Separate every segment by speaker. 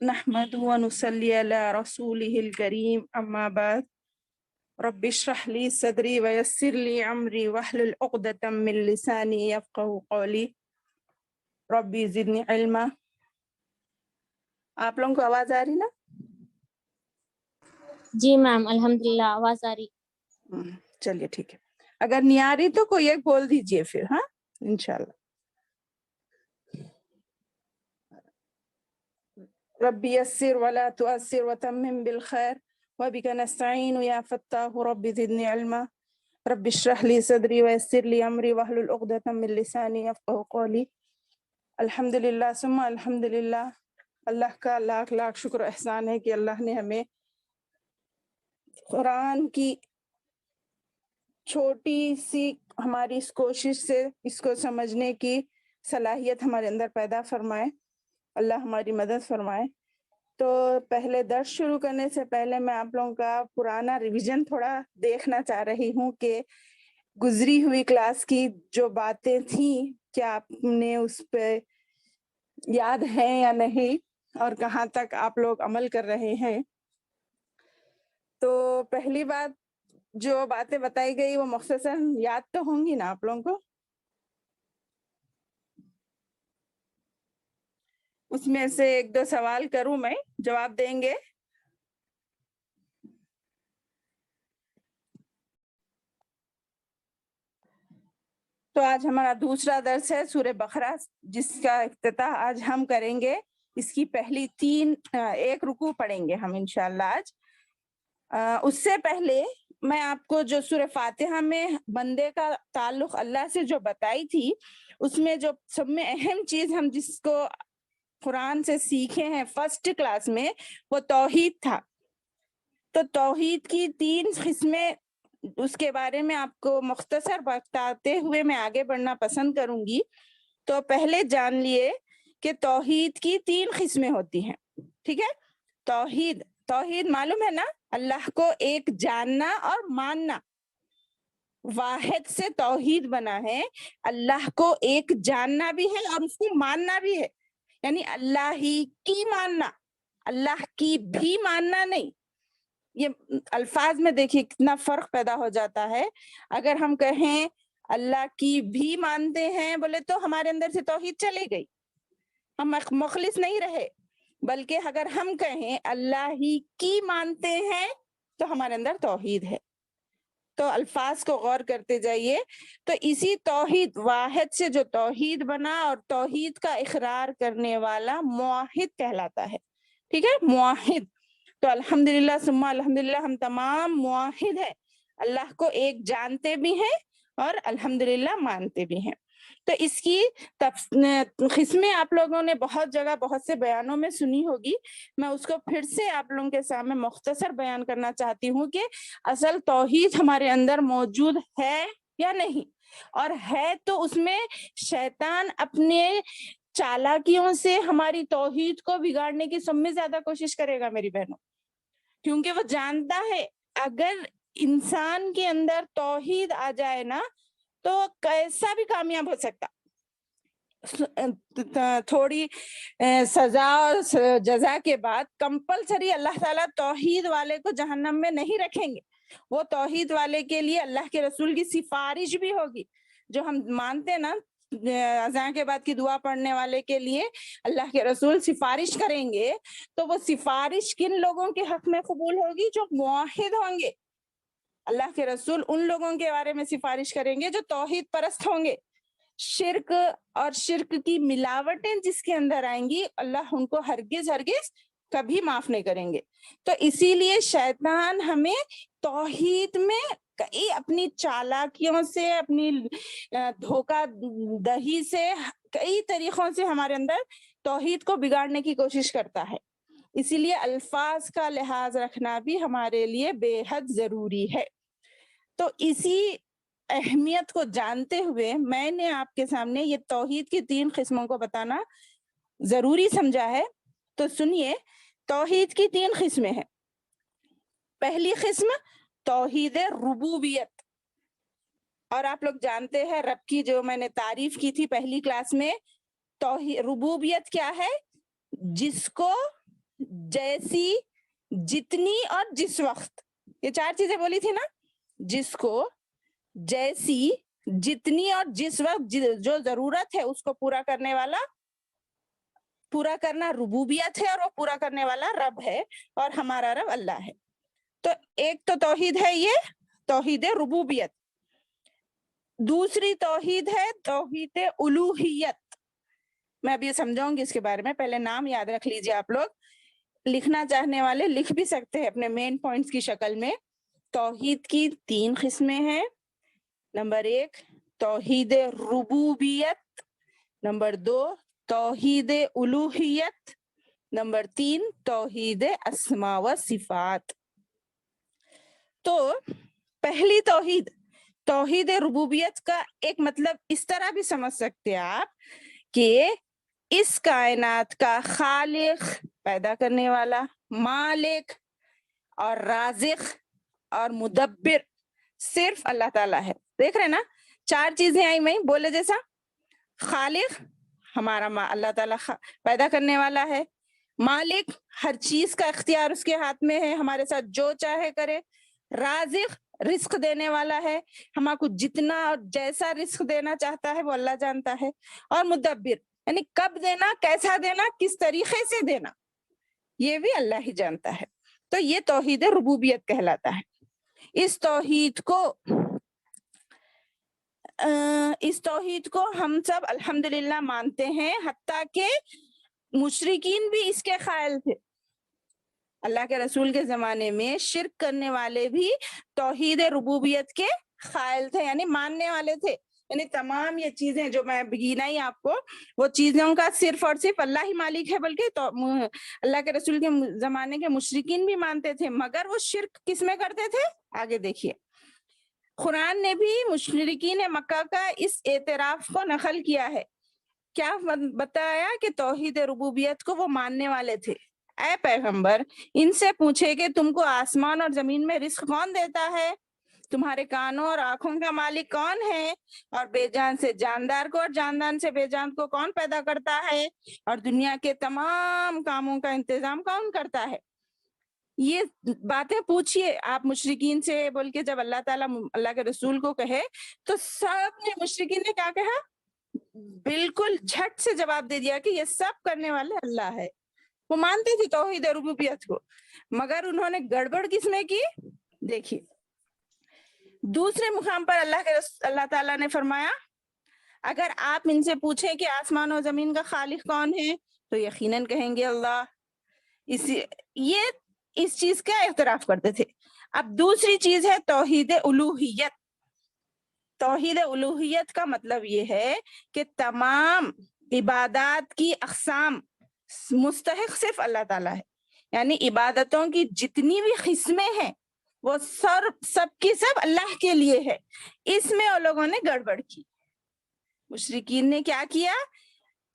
Speaker 1: نحمد ونصلي على رسوله الكريم أما بعد رب اشرح لي صدري ويسر لي أمري واحلل عقدة من لساني يفقهوا قولي ربي زدني علما. آپ لوگوں کو آواز آ رہی نا؟
Speaker 2: جی میم الحمدللہ آواز آ رہی.
Speaker 1: چلیے ٹھیک ہے، اگر نہیں آ رہی تو کوئی ایک بول دیجئے پھر. ہاں انشاءاللہ. ربي يسر ولا تؤثر وتمم بالخير وبك نستعين يا فتاح ربي زدني علما. رب اشرح لي صدري ويسر لي امري واحلل عقدة من لساني يفقهوا قولي. الحمدللہ ثم الحمدللہ. اللہ کا لاکھ لاکھ شکر و احسان ہے کہ اللہ نے ہمیں قرآن کی چھوٹی سی ہماری اس کوشش سے اس کو سمجھنے کی صلاحیت ہمارے اندر پیدا فرمائے. اللہ ہماری مدد فرمائے. تو پہلے درس شروع کرنے سے پہلے میں آپ لوگوں کا پرانا ریویژن تھوڑا دیکھنا چاہ رہی ہوں کہ گزری ہوئی کلاس کی جو باتیں تھیں کیا آپ نے اس پہ یاد ہے یا نہیں اور کہاں تک آپ لوگ عمل کر رہے ہیں. تو پہلی بات جو باتیں بتائی گئی وہ مختصر یاد تو ہوں گی نا آپ لوگوں کو؟ اس میں سے ایک دو سوال کروں میں، جواب دیں گے؟ تو آج ہمارا دوسرا درس ہے سورہ بقرہ، جس کا افتتاح آج ہم کریں گے. اس کی پہلی ایک رکوع پڑھیں گے ہم انشاءاللہ آج. اس سے پہلے میں آپ کو جو سورہ فاتحہ میں بندے کا تعلق اللہ سے جو بتائی تھی، اس میں جو سب میں اہم چیز ہم جس کو قرآن سے سیکھے ہیں فرسٹ کلاس میں وہ توحید تھا. تو توحید کی 3 قسمیں، اس کے بارے میں آپ کو مختصر بتاتے ہوئے میں آگے بڑھنا پسند کروں گی. تو پہلے جان لیے کہ توحید کی 3 قسمیں ہوتی ہیں. ٹھیک ہے؟ توحید معلوم ہے نا؟ اللہ کو ایک جاننا اور ماننا. واحد سے توحید بنا ہے. اللہ کو ایک جاننا بھی ہے اور اس کو ماننا بھی ہے. یعنی اللہ ہی کی ماننا، اللہ کی بھی ماننا نہیں. یہ الفاظ میں دیکھیے کتنا فرق پیدا ہو جاتا ہے. اگر ہم کہیں اللہ کی بھی مانتے ہیں بولے تو ہمارے اندر سے توحید چلی گئی، ہم مخلص نہیں رہے. بلکہ اگر ہم کہیں اللہ ہی کی مانتے ہیں تو ہمارے اندر توحید ہے. تو الفاظ کو غور کرتے جائیے. تو اسی توحید واحد سے جو توحید بنا اور توحید کا اقرار کرنے والا موحد کہلاتا ہے. ٹھیک ہے؟ موحد. تو الحمدللہ ثم الحمدللہ ہم تمام موحد ہیں، اللہ کو ایک جانتے بھی ہیں اور الحمدللہ مانتے بھی ہیں. تو اس کی قسمیں آپ لوگوں نے بہت جگہ بہت سے بیانوں میں سنی ہوگی. میں اس کو پھر سے آپ لوگوں کے سامنے مختصر بیان کرنا چاہتی ہوں کہ اصل توحید ہمارے اندر موجود ہے یا نہیں. اور ہے تو اس میں شیطان اپنے چالاکیوں سے ہماری توحید کو بگاڑنے کی سب میں زیادہ کوشش کرے گا میری بہنوں. کیونکہ وہ جانتا ہے اگر انسان کے اندر توحید آ جائے نا تو کیسا بھی کامیاب ہو سکتا. تھوڑی سزا اور جزا کے بعد کمپلسری اللہ تعالیٰ توحید والے کو جہنم میں نہیں رکھیں گے. وہ توحید والے کے لیے اللہ کے رسول کی سفارش بھی ہوگی. جو ہم مانتے نا اذان کے بعد کی دعا پڑھنے والے کے لیے اللہ کے رسول سفارش کریں گے، تو وہ سفارش کن لوگوں کے حق میں قبول ہوگی؟ جو موحد ہوں گے. اللہ کے رسول ان لوگوں کے بارے میں سفارش کریں گے جو توحید پرست ہوں گے. شرک اور شرک کی ملاوٹیں جس کے اندر آئیں گی اللہ ان کو ہرگز کبھی معاف نہیں کریں گے. تو اسی لیے شیطان ہمیں توحید میں کئی اپنی چالاکیوں سے، اپنی دھوکہ دہی سے، کئی طریقوں سے ہمارے اندر توحید کو بگاڑنے کی کوشش کرتا ہے. اسی لیے الفاظ کا لحاظ رکھنا بھی ہمارے لیے بے حد ضروری ہے. تو اسی اہمیت کو جانتے ہوئے میں نے آپ کے سامنے یہ توحید کی 3 قسموں کو بتانا ضروری سمجھا ہے. تو سنیے، توحید کی 3 قسمیں ہیں. پہلی قسم توحید ربوبیت. اور آپ لوگ جانتے ہیں رب کی جو میں نے تعریف کی تھی پہلی کلاس میں. توحید ربوبیت کیا ہے؟ جس کو جیسی جتنی اور جس وقت، یہ 4 چیزیں بولی تھی نا، جس کو، جیسی، جتنی اور جس وقت جو ضرورت ہے اس کو پورا کرنے والا، پورا کرنا ربوبیت ہے، اور وہ پورا کرنے والا رب ہے، اور ہمارا رب اللہ ہے. تو ایک تو توحید ہے یہ توحید ربوبیت. دوسری توحید ہے توحید الوہیت. میں اب یہ سمجھاؤں گی اس کے بارے میں، پہلے نام یاد رکھ لیجیے آپ لوگ. لکھنا چاہنے والے لکھ بھی سکتے ہیں اپنے مین پوائنٹس کی شکل میں. توحید کی 3 قسمیں ہیں. نمبر 1 توحید ربوبیت، نمبر 2 توحید الوہیت، نمبر 3 توحید اسماء و صفات. تو پہلی توحید ربوبیت کا ایک مطلب اس طرح بھی سمجھ سکتے ہیں آپ کہ اس کائنات کا خالق، پیدا کرنے والا، مالک اور رازق اور مدبر صرف اللہ تعالیٰ ہے. دیکھ رہے نا 4 چیزیں آئی میں بولے جیسا. خالق ہمارا اللہ تعالیٰ پیدا کرنے والا ہے. مالک ہر چیز کا اختیار اس کے ہاتھ میں ہے، ہمارے ساتھ جو چاہے کرے. رازق رزق دینے والا ہے، ہمارے کو جتنا اور جیسا رزق دینا چاہتا ہے وہ اللہ جانتا ہے. اور مدبر یعنی کب دینا، کیسا دینا، کس طریقے سے دینا، یہ بھی اللہ ہی جانتا ہے. تو یہ توحید ربوبیت کہلاتا ہے. اس توحید کو ہم سب الحمدللہ مانتے ہیں، حتیٰ کہ مشرکین بھی اس کے قائل تھے. اللہ کے رسول کے زمانے میں شرک کرنے والے بھی توحید ربوبیت کے قائل تھے، یعنی ماننے والے تھے. یعنی تمام یہ چیزیں جو میں گنائی آپ کو، وہ چیزوں کا صرف اور صرف اللہ ہی مالک ہے، بلکہ تو اللہ کے رسول کے زمانے کے مشرکین بھی مانتے تھے. مگر وہ شرک کس میں کرتے تھے؟ آگے دیکھیے، قرآن نے بھی مشرکین مکہ کا اس اعتراف کو نقل کیا ہے. کیا بتایا کہ توحید ربوبیت کو وہ ماننے والے تھے. اے پیغمبر، ان سے پوچھے کہ تم کو آسمان اور زمین میں رزق کون دیتا ہے؟ تمہارے کانوں اور آنکھوں کا مالک کون ہے؟ اور بے جان سے جاندار کو اور جاندار سے بے جان کو کون پیدا کرتا ہے؟ اور دنیا کے تمام کاموں کا انتظام کون کرتا ہے؟ یہ باتیں پوچھئے آپ مشرکین سے بول کے جب اللہ تعالیٰ اللہ کے رسول کو کہے تو سب نے مشرکین نے کیا کہا؟ بالکل جھٹ سے جواب دے دیا کہ یہ سب کرنے والے اللہ ہے. وہ مانتے تھے توحید ربوبیت کو، مگر انہوں نے گڑبڑ کس میں کی؟ دیکھیے دوسرے مقام پر اللہ تعالیٰ نے فرمایا اگر آپ ان سے پوچھیں کہ آسمان و زمین کا خالق کون ہے تو یقیناً کہیں گے اللہ. یہ اس چیز کا اعتراف کرتے تھے. اب دوسری چیز ہے توحید الوہیت. توحید الوہیت کا مطلب یہ ہے کہ تمام عبادات کی اقسام مستحق صرف اللہ تعالیٰ ہے. یعنی عبادتوں کی جتنی بھی قسمیں ہیں وہ سب کی سب اللہ کے لیے ہے. اس میں ان لوگوں نے گڑبڑ کی. مشرکین نے کیا کیا؟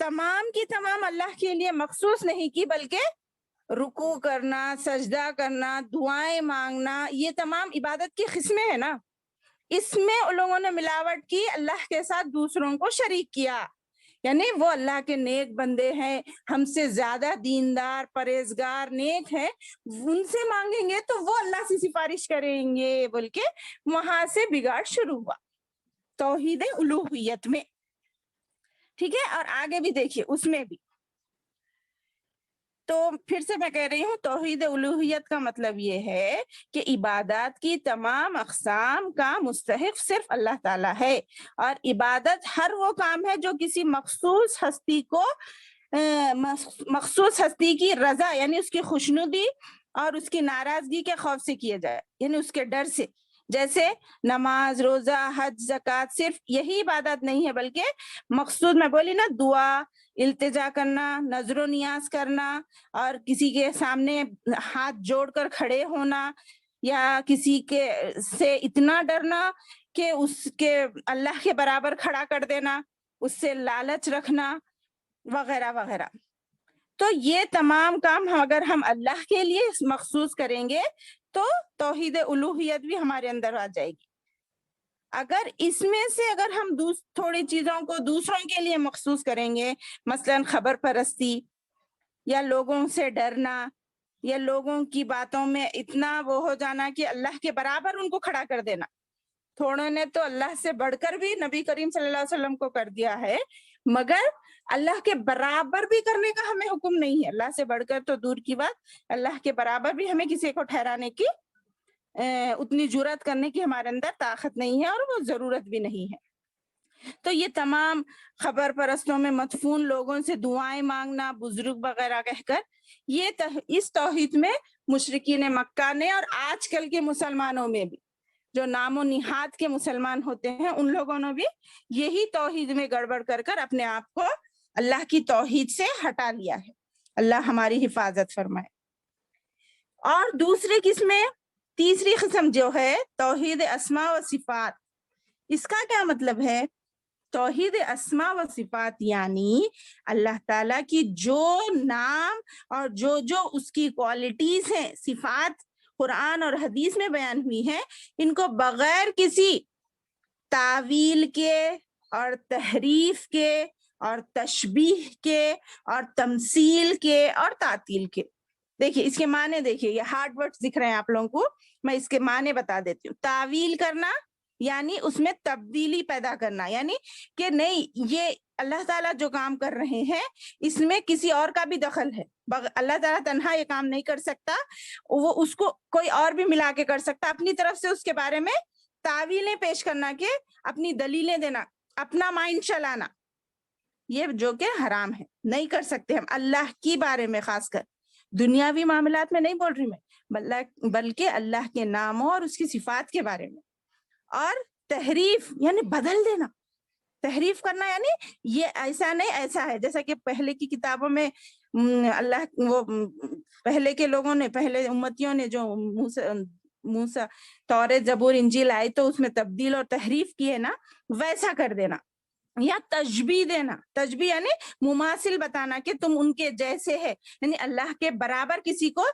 Speaker 1: تمام کی تمام اللہ کے لیے مخصوص نہیں کی، بلکہ رکوع کرنا، سجدہ کرنا، دعائیں مانگنا، یہ تمام عبادت کی قسمیں ہیں نا، اس میں ان لوگوں نے ملاوٹ کی، اللہ کے ساتھ دوسروں کو شریک کیا. یعنی وہ اللہ کے نیک بندے ہیں، ہم سے زیادہ دیندار، پرہیزگار، نیک ہیں، ان سے مانگیں گے تو وہ اللہ سے سفارش کریں گے بول کے وہاں سے بگاڑ شروع ہوا توحید الوہیت میں. ٹھیک ہے، اور آگے بھی دیکھیے اس میں بھی. تو پھر سے میں کہہ رہی ہوں توحید الوہیت کا مطلب یہ ہے کہ عبادات کی تمام اقسام کا مستحق صرف اللہ تعالیٰ ہے، اور عبادت ہر وہ کام ہے جو کسی مخصوص ہستی کی رضا یعنی اس کی خوشنودی اور اس کی ناراضگی کے خوف سے کیا جائے، یعنی اس کے ڈر سے. جیسے نماز، روزہ، حج، زکوٰۃ صرف یہی عبادت نہیں ہے، بلکہ مقصود میں بولی نا دعا، التجا کرنا، نظر و نیاز کرنا، اور کسی کے سامنے ہاتھ جوڑ کر کھڑے ہونا، یا کسی کے سے اتنا ڈرنا کہ اس کے اللہ کے برابر کھڑا کر دینا، اس سے لالچ رکھنا وغیرہ وغیرہ. تو یہ تمام کام اگر ہم اللہ کے لیے مخصوص کریں گے تو توحید الوہیت بھی ہمارے اندر آ جائے گی. اگر اس میں سے اگر ہم تھوڑی چیزوں کو دوسروں کے لیے مخصوص کریں گے، مثلا خبر پرستی یا لوگوں سے ڈرنا یا لوگوں کی باتوں میں اتنا وہ ہو جانا کہ اللہ کے برابر ان کو کھڑا کر دینا. تھوڑوں نے تو اللہ سے بڑھ کر بھی نبی کریم صلی اللہ علیہ وسلم کو کر دیا ہے، مگر اللہ کے برابر بھی کرنے کا ہمیں حکم نہیں ہے. اللہ سے بڑھ کر تو دور کی بات، اللہ کے برابر بھی ہمیں کسی کو ٹھہرانے کی اتنی جرات کرنے کی ہمارے اندر طاقت نہیں ہے اور وہ ضرورت بھی نہیں ہے. تو یہ تمام خبر پرستوں میں مدفون لوگوں سے دعائیں مانگنا، بزرگ وغیرہ کہہ کر، یہ اس توحید میں مشرکین مکہ نے اور آج کل کے مسلمانوں میں بھی جو نام و نہاد کے مسلمان ہوتے ہیں ان لوگوں نے بھی یہی توحید میں گڑبڑ کر کر اپنے آپ کو اللہ کی توحید سے ہٹا لیا ہے. اللہ ہماری حفاظت فرمائے. اور دوسری تیسری قسم جو ہے توحید اسماء و صفات. اس کا کیا مطلب ہے؟ توحید اسماء و صفات یعنی اللہ تعالیٰ کی جو نام اور جو اس کی کوالٹیز ہیں، صفات قرآن اور حدیث میں بیان ہوئی ہیں، ان کو بغیر کسی تعویل کے اور تحریف کے اور تشبیہ کے اور تمثیل کے اور تعطیل کے. دیکھیے اس کے معنی، دیکھیے یہ ہارڈ ورڈز دکھ رہے ہیں آپ لوگوں کو، میں اس کے معنی بتا دیتی ہوں. تعویل کرنا یعنی اس میں تبدیلی پیدا کرنا، یعنی کہ نہیں یہ اللہ تعالیٰ جو کام کر رہے ہیں اس میں کسی اور کا بھی دخل ہے. اللہ تعالیٰ تنہا یہ کام نہیں کر سکتا، وہ اس کو کوئی اور بھی ملا کے کر سکتا. اپنی طرف سے اس کے بارے میں تعویلیں پیش کرنا، کہ اپنی دلیلیں دینا، اپنا مائنڈ چلانا، یہ جو کہ حرام ہے، نہیں کر سکتے ہم. اللہ کی بارے میں خاص کر دنیاوی معاملات میں نہیں بول رہی میں، بلکہ اللہ کے ناموں اور اس کی صفات کے بارے میں. اور تحریف یعنی بدل دینا، تحریف کرنا یعنی یہ ایسا نہیں ایسا ہے. جیسا کہ پہلے کی کتابوں میں وہ پہلے کے لوگوں نے، پہلے امتیوں نے جو موسیٰ توریت زبور انجیل آئی تو اس میں تبدیل اور تحریف کی ہے نا، ویسا کر دینا. یا تشبیہ دینا، تشبیہ یعنی مماثل بتانا کہ تم ان کے جیسے ہے، یعنی اللہ کے برابر کسی کو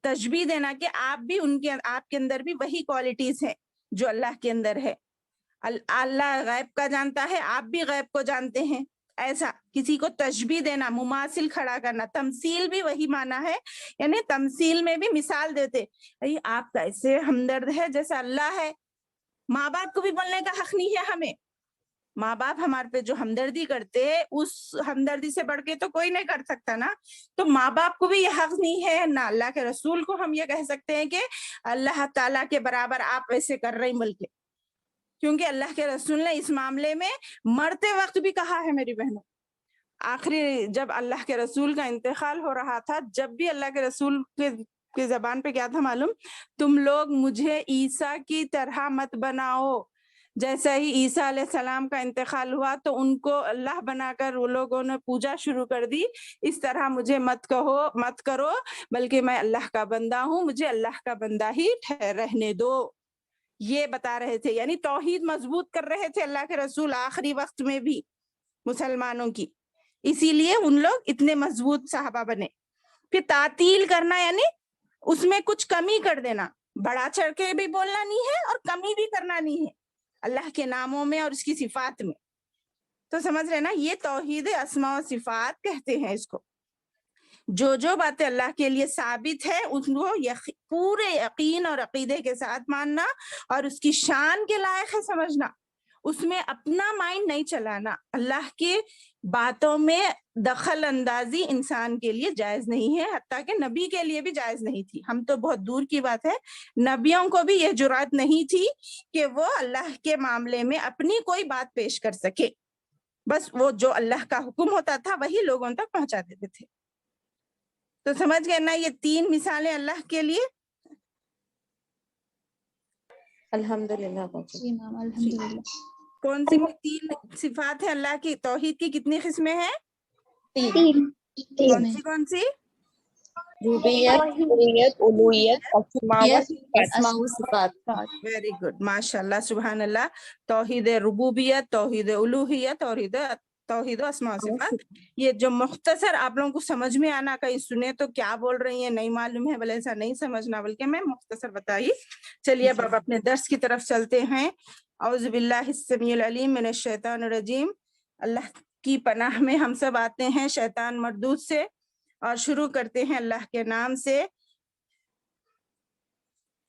Speaker 1: تشبیہ دینا کہ آپ بھی آپ کے اندر بھی وہی کوالٹیز ہیں جو اللہ کے اندر ہے. اللہ غیب کا جانتا ہے، آپ بھی غیب کو جانتے ہیں، ایسا کسی کو تشبیہ دینا، مماثل کھڑا کرنا. تمثیل بھی وہی معنی ہے، یعنی تمثیل میں بھی مثال دیتے، آپ کیسے ہمدرد ہے جیسا اللہ ہے. ماں باپ کو بھی بولنے کا حق نہیں ہے ہمیں. ماں باپ ہمارے پہ جو ہمدردی کرتے اس ہمدردی سے بڑھ کے تو کوئی نہیں کر سکتا نا. تو ماں باپ کو بھی یہ حق نہیں ہے، نہ اللہ کے رسول کو ہم یہ کہہ سکتے ہیں کہ اللہ تعالیٰ کے برابر آپ ایسے کر رہے ہیں، بلکہ کیونکہ اللہ کے رسول نے اس معاملے میں مرتے وقت بھی کہا ہے میری بہنوں. آخری جب اللہ کے رسول کا انتقال ہو رہا تھا، جب بھی اللہ کے رسول کے زبان پہ کیا تھا معلوم؟ تم لوگ مجھے عیسیٰ کی طرح مت بناؤ. جیسا ہی عیسیٰ علیہ السلام کا انتقال ہوا تو ان کو اللہ بنا کر وہ لوگوں نے پوجا شروع کر دی. اس طرح مجھے مت کرو، بلکہ میں اللہ کا بندہ ہوں، مجھے اللہ کا بندہ ہی رہنے دو. یہ بتا رہے تھے، یعنی توحید مضبوط کر رہے تھے اللہ کے رسول آخری وقت میں بھی مسلمانوں کی. اسی لیے ان لوگ اتنے مضبوط صحابہ بنے. پھر تعطیل کرنا یعنی اس میں کچھ کمی کر دینا، بڑا چڑھ کے بھی بولنا نہیں ہے اور کمی بھی کرنا نہیں ہے اللہ کے ناموں میں اور اس کی صفات میں. تو سمجھ رہے نا، یہ توحید اسماء و صفات کہتے ہیں اس کو. جو باتیں اللہ کے لیے ثابت ہے اس کو پورے یقین اور عقیدے کے ساتھ ماننا اور اس کی شان کے لائق ہے سمجھنا. اس میں اپنا مائنڈ نہیں چلانا. اللہ کی باتوں میں دخل اندازی انسان کے لیے جائز نہیں ہے، حتیٰ کہ نبی کے لیے بھی جائز نہیں تھی. ہم تو بہت دور کی بات ہے، نبیوں کو بھی یہ جرات نہیں تھی کہ وہ اللہ کے معاملے میں اپنی کوئی بات پیش کر سکے. بس وہ جو اللہ کا حکم ہوتا تھا وہی لوگوں تک پہنچا دیتے تھے. تو سمجھ گئے نا یہ 3 مثالیں اللہ کے لیے.
Speaker 3: الحمدللہ.
Speaker 2: جی میم الحمدللہ.
Speaker 1: کون سی 3 صفات ہیں اللہ کی؟ توحید کی کتنی قسمیں ہیں؟
Speaker 2: 3
Speaker 1: کون سی؟
Speaker 3: ربوبیت، الوہیت، اسماء و صفات.
Speaker 1: ویری گڈ، ماشاء اللہ، سبحان اللہ. توحید ربوبیت، توحید الوہیت، توحید اسماء و صفات. یہ جو مختصر آپ لوگوں کو سمجھ میں آنا، کہیں سنے تو کیا بول رہی ہیں نہیں معلوم ہے، بلکہ ایسا نہیں سمجھنا، بلکہ میں مختصر بتائی. چلیے اب اپنے درس کی طرف چلتے ہیں. اعوذ باللہ السمیع العلیم من الشیطان الرجیم. اللہ کی پناہ میں ہم سب آتے ہیں شیطان مردود سے، اور شروع کرتے ہیں اللہ کے نام سے.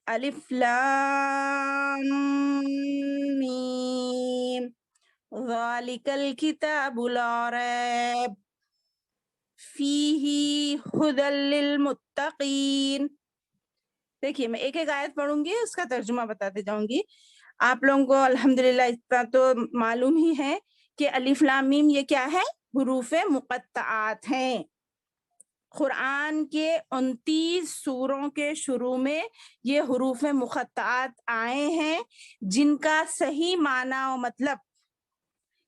Speaker 1: الف لام میم ذالک الکتاب لا ریب فیہ ھدی للمتقین. دیکھیے میں ایک ایک آیت پڑھوں گی، اس کا ترجمہ بتاتے جاؤں گی. آپ لوگوں کو الحمدللہ اتنا تو معلوم ہی ہے کہ الف لام میم یہ کیا ہے؟ حروف مقطعات ہیں. قرآن کے 29 سوروں کے شروع میں یہ حروف مقطعات آئے ہیں، جن کا صحیح معنی و مطلب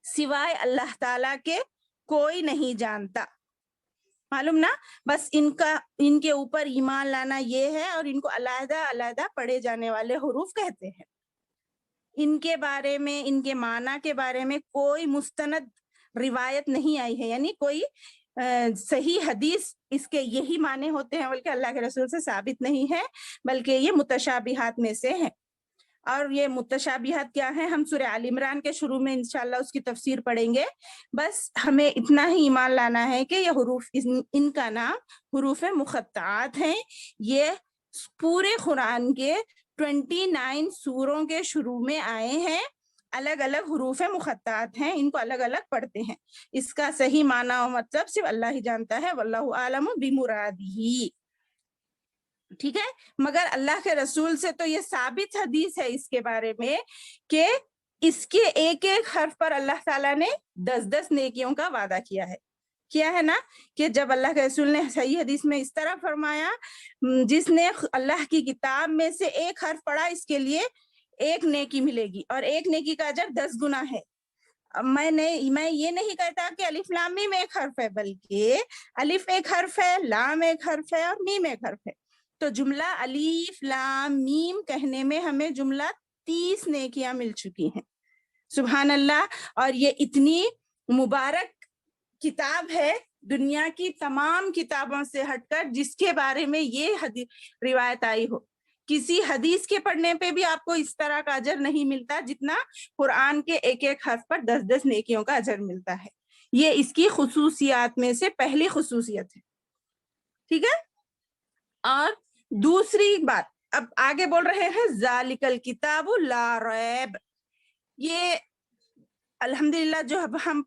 Speaker 1: سوائے اللہ تعالیٰ کے کوئی نہیں جانتا. معلوم نا؟ بس ان کے اوپر ایمان لانا یہ ہے، اور ان کو علیحدہ علیحدہ پڑھے جانے والے حروف کہتے ہیں. ان کے بارے میں، ان کے معنی کے بارے میں کوئی مستند روایت نہیں آئی ہے، یعنی کوئی صحیح حدیث اس کے یہی معنی ہوتے ہیں بلکہ اللہ کے رسول سے ثابت نہیں ہے، بلکہ یہ متشابہات میں سے ہیں. اور یہ متشابہات کیا ہیں؟ ہم سورہ آل عمران کے شروع میں انشاءاللہ اس کی تفسیر پڑھیں گے. بس ہمیں اتنا ہی ایمان لانا ہے کہ یہ حروف، ان کا نام حروف مقطعات ہیں. یہ پورے قرآن کے 29 سوروں کے شروع میں آئے ہیں. الگ الگ حروف مقطعات ہیں، ان کو الگ الگ پڑھتے ہیں. اس کا صحیح معنی و مطلب صرف اللہ ہی جانتا ہے. واللہ اعلم بمرادہ. ٹھیک ہے؟ مگر اللہ کے رسول سے تو یہ ثابت حدیث ہے اس کے بارے میں کہ اس کے ایک ایک حرف پر اللہ تعالیٰ نے 10 نیکیوں کا وعدہ کیا ہے نا؟ کہ جب اللہ کے رسول نے صحیح حدیث میں اس طرح فرمایا، جس نے اللہ کی کتاب میں سے ایک حرف پڑھا اس کے لیے 1 نیکی ملے گی، اور 1 نیکی کا اجر 10 گنا ہے. میں یہ نہیں کہتا کہ الف لام میم ایک حرف ہے، بلکہ الف ایک حرف ہے، لام ایک حرف ہے، اور میم ایک حرف ہے. تو جملہ الف لام میم کہنے میں ہمیں جملہ 30 نیکیاں مل چکی ہیں. سبحان اللہ. اور یہ اتنی مبارک کتاب ہے دنیا کی تمام کتابوں سے ہٹ کر، جس کے بارے میں یہ روایت آئی ہو. کسی حدیث کے پڑھنے پہ بھی آپ کو اس طرح کا اجر نہیں ملتا جتنا قرآن کے ایک ایک حرف پر 10 نیکیوں کا اجر ملتا ہے. یہ اس کی خصوصیات میں سے پہلی خصوصیت ہے. ٹھیک ہے؟ اور دوسری بات اب آگے بول رہے ہیں ذالک الکتاب لا ریب. یہ الحمدللہ جو اب ہم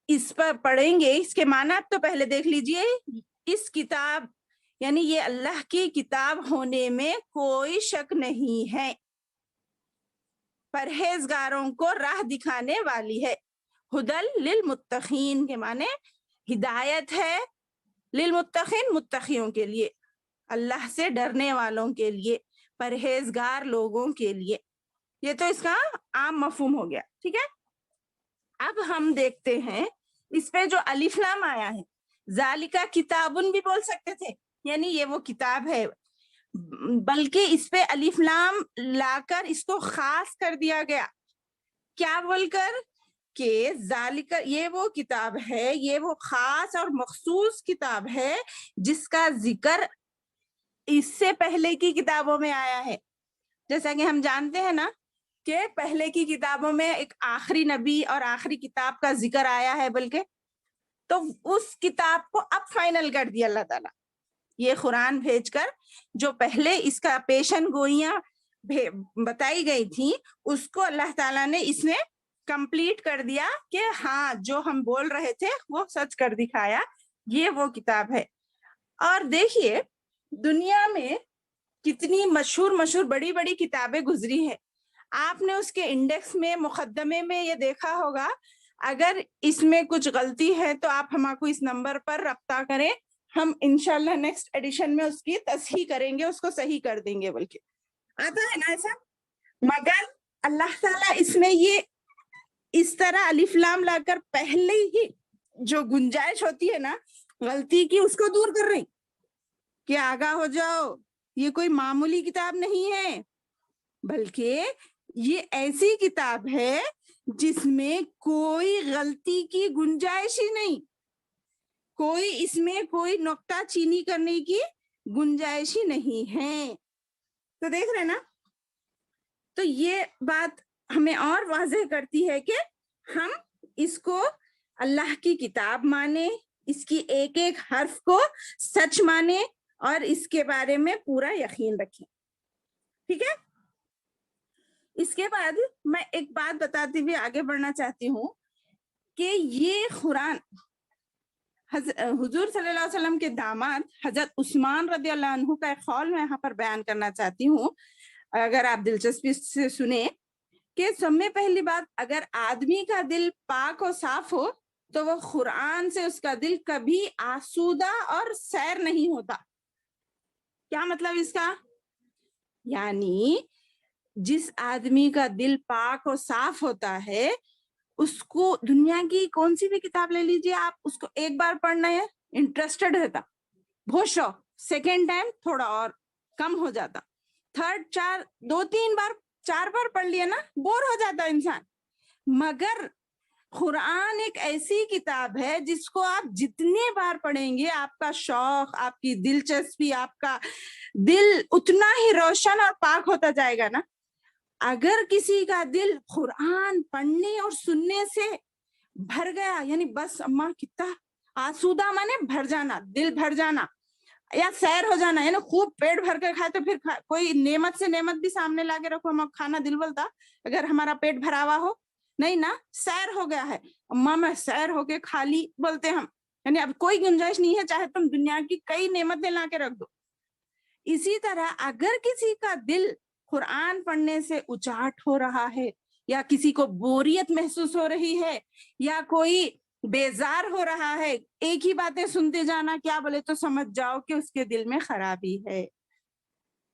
Speaker 1: اس پر پڑھیں گے، اس کے معنی تو پہلے دیکھ لیجئے. اس کتاب یعنی یہ اللہ کی کتاب ہونے میں کوئی شک نہیں ہے، پرہیزگاروں کو راہ دکھانے والی ہے. ہدل للمتقین کے معنی ہدایت ہے، للمتقین متقیوں کے لیے، اللہ سے ڈرنے والوں کے لیے، پرہیزگار لوگوں کے لیے. یہ تو اس کا عام مفہوم ہو گیا. ٹھیک ہے؟ اب ہم دیکھتے ہیں اس پہ جو الف لام آیا ہے، ذالکا کتابن بھی بول سکتے تھے، یعنی یہ وہ کتاب ہے، بلکہ اس پہ الف لام لا کر اس کو خاص کر دیا گیا. کیا بول کر؟ کہ ذالکا یہ وہ کتاب ہے، یہ وہ خاص اور مخصوص کتاب ہے جس کا ذکر اس سے پہلے کی کتابوں میں آیا ہے. جیسا کہ ہم جانتے ہیں نا کہ پہلے کی کتابوں میں ایک آخری نبی اور آخری کتاب کا ذکر آیا ہے، بلکہ تو اس کتاب کو اب فائنل کر دیا اللہ تعالیٰ. یہ قرآن بھیج کر جو پہلے اس کا پیشن گوئیاں بتائی گئی تھی، اس کو اللہ تعالیٰ نے اس میں کمپلیٹ کر دیا کہ ہاں جو ہم بول رہے تھے وہ سچ کر دکھایا. یہ وہ کتاب ہے. اور دیکھیے دنیا میں کتنی مشہور بڑی بڑی کتابیں گزری ہیں. آپ نے اس کے انڈیکس میں، مقدمے میں یہ دیکھا ہوگا. اگر اس میں کچھ غلطی ہے تو آپ ہم کو اس نمبر پر رابطہ کریں، ہم انشاءاللہ نیکسٹ ایڈیشن میں اس کی تصحیح کریں گے، اس کو صحیح کر دیں گے. بلکہ آتا ہے نا ایسا. مگر اللہ تعالیٰ اس میں یہ اس طرح الف لام لا کر پہلے ہی جو گنجائش ہوتی ہے نا غلطی کی، اس کو دور کر رہی کہ آگاہ ہو جاؤ، یہ کوئی معمولی کتاب نہیں ہے، بلکہ یہ ایسی کتاب ہے جس میں کوئی غلطی کی گنجائش ہی نہیں، کوئی اس میں کوئی نقطہ چینی کرنے کی گنجائش ہی نہیں ہے. تو دیکھ رہے نا، تو یہ بات ہمیں اور واضح کرتی ہے کہ ہم اس کو اللہ کی کتاب مانے، اس کی ایک ایک حرف کو سچ مانے، اور اس کے بارے میں پورا یقین رکھیں. ٹھیک ہے. اس کے بعد میں ایک بات بتاتے ہوئے آگے بڑھنا چاہتی ہوں کہ یہ قرآن حضور صلی اللہ علیہ وسلم کے داماد حضرت عثمان رضی اللہ عنہ کا ایک قول میں یہاں پر بیان کرنا چاہتی ہوں, اگر آپ دلچسپی سے سنیں. کہ سب میں پہلی بات, اگر آدمی کا دل پاک و صاف ہو تو وہ قرآن سے اس کا دل کبھی آسودہ اور سیر نہیں ہوتا. کیا مطلب اس کا؟ یعنی جس آدمی کا دل پاک و صاف ہوتا ہے اس کو دنیا کی کون سی بھی کتاب لے لیجیے آپ, اس کو ایک بار پڑھنا ہے انٹرسٹڈ رہتا, بہت شوق, سیکنڈ ٹائم تھوڑا اور کم ہو جاتا, تھرڈ 2-3 بار 4 بار پڑھ لیا نا بور ہو جاتا انسان. مگر قرآن ایک ایسی کتاب ہے جس کو آپ جتنے بار پڑھیں گے آپ کا شوق, آپ کی دلچسپی, آپ کا دل اتنا ہی روشن اور پاک ہوتا جائے گا نا. اگر کسی کا دل قرآن پڑھنے اور سننے سے بھر گیا, یعنی بس اماں کتنا آسودہ مانے بھر جانا, دل بھر جانا یا سیر ہو جانا, یعنی خوب پیٹ بھر کے کھائے تو پھر کوئی نعمت سے نعمت بھی سامنے لا کے رکھو, ہم کھانا دل بولتا اگر ہمارا پیٹ بھرا ہوا ہو, نہیں نا, سیر ہو گیا ہے اماں میں سیر ہو کے کھا لی بولتے ہم, یعنی اب کوئی گنجائش نہیں ہے چاہے تم دنیا کی کئی نعمتیں لا کے رکھ دو. اسی طرح اگر کسی کا دل قرآن پڑھنے سے اچاٹ ہو رہا ہے, یا کسی کو بوریت محسوس ہو رہی ہے, یا کوئی بیزار ہو رہا ہے, ایک ہی باتیں سنتے جانا کیا بولے, تو سمجھ جاؤ کہ اس کے دل میں خرابی ہے.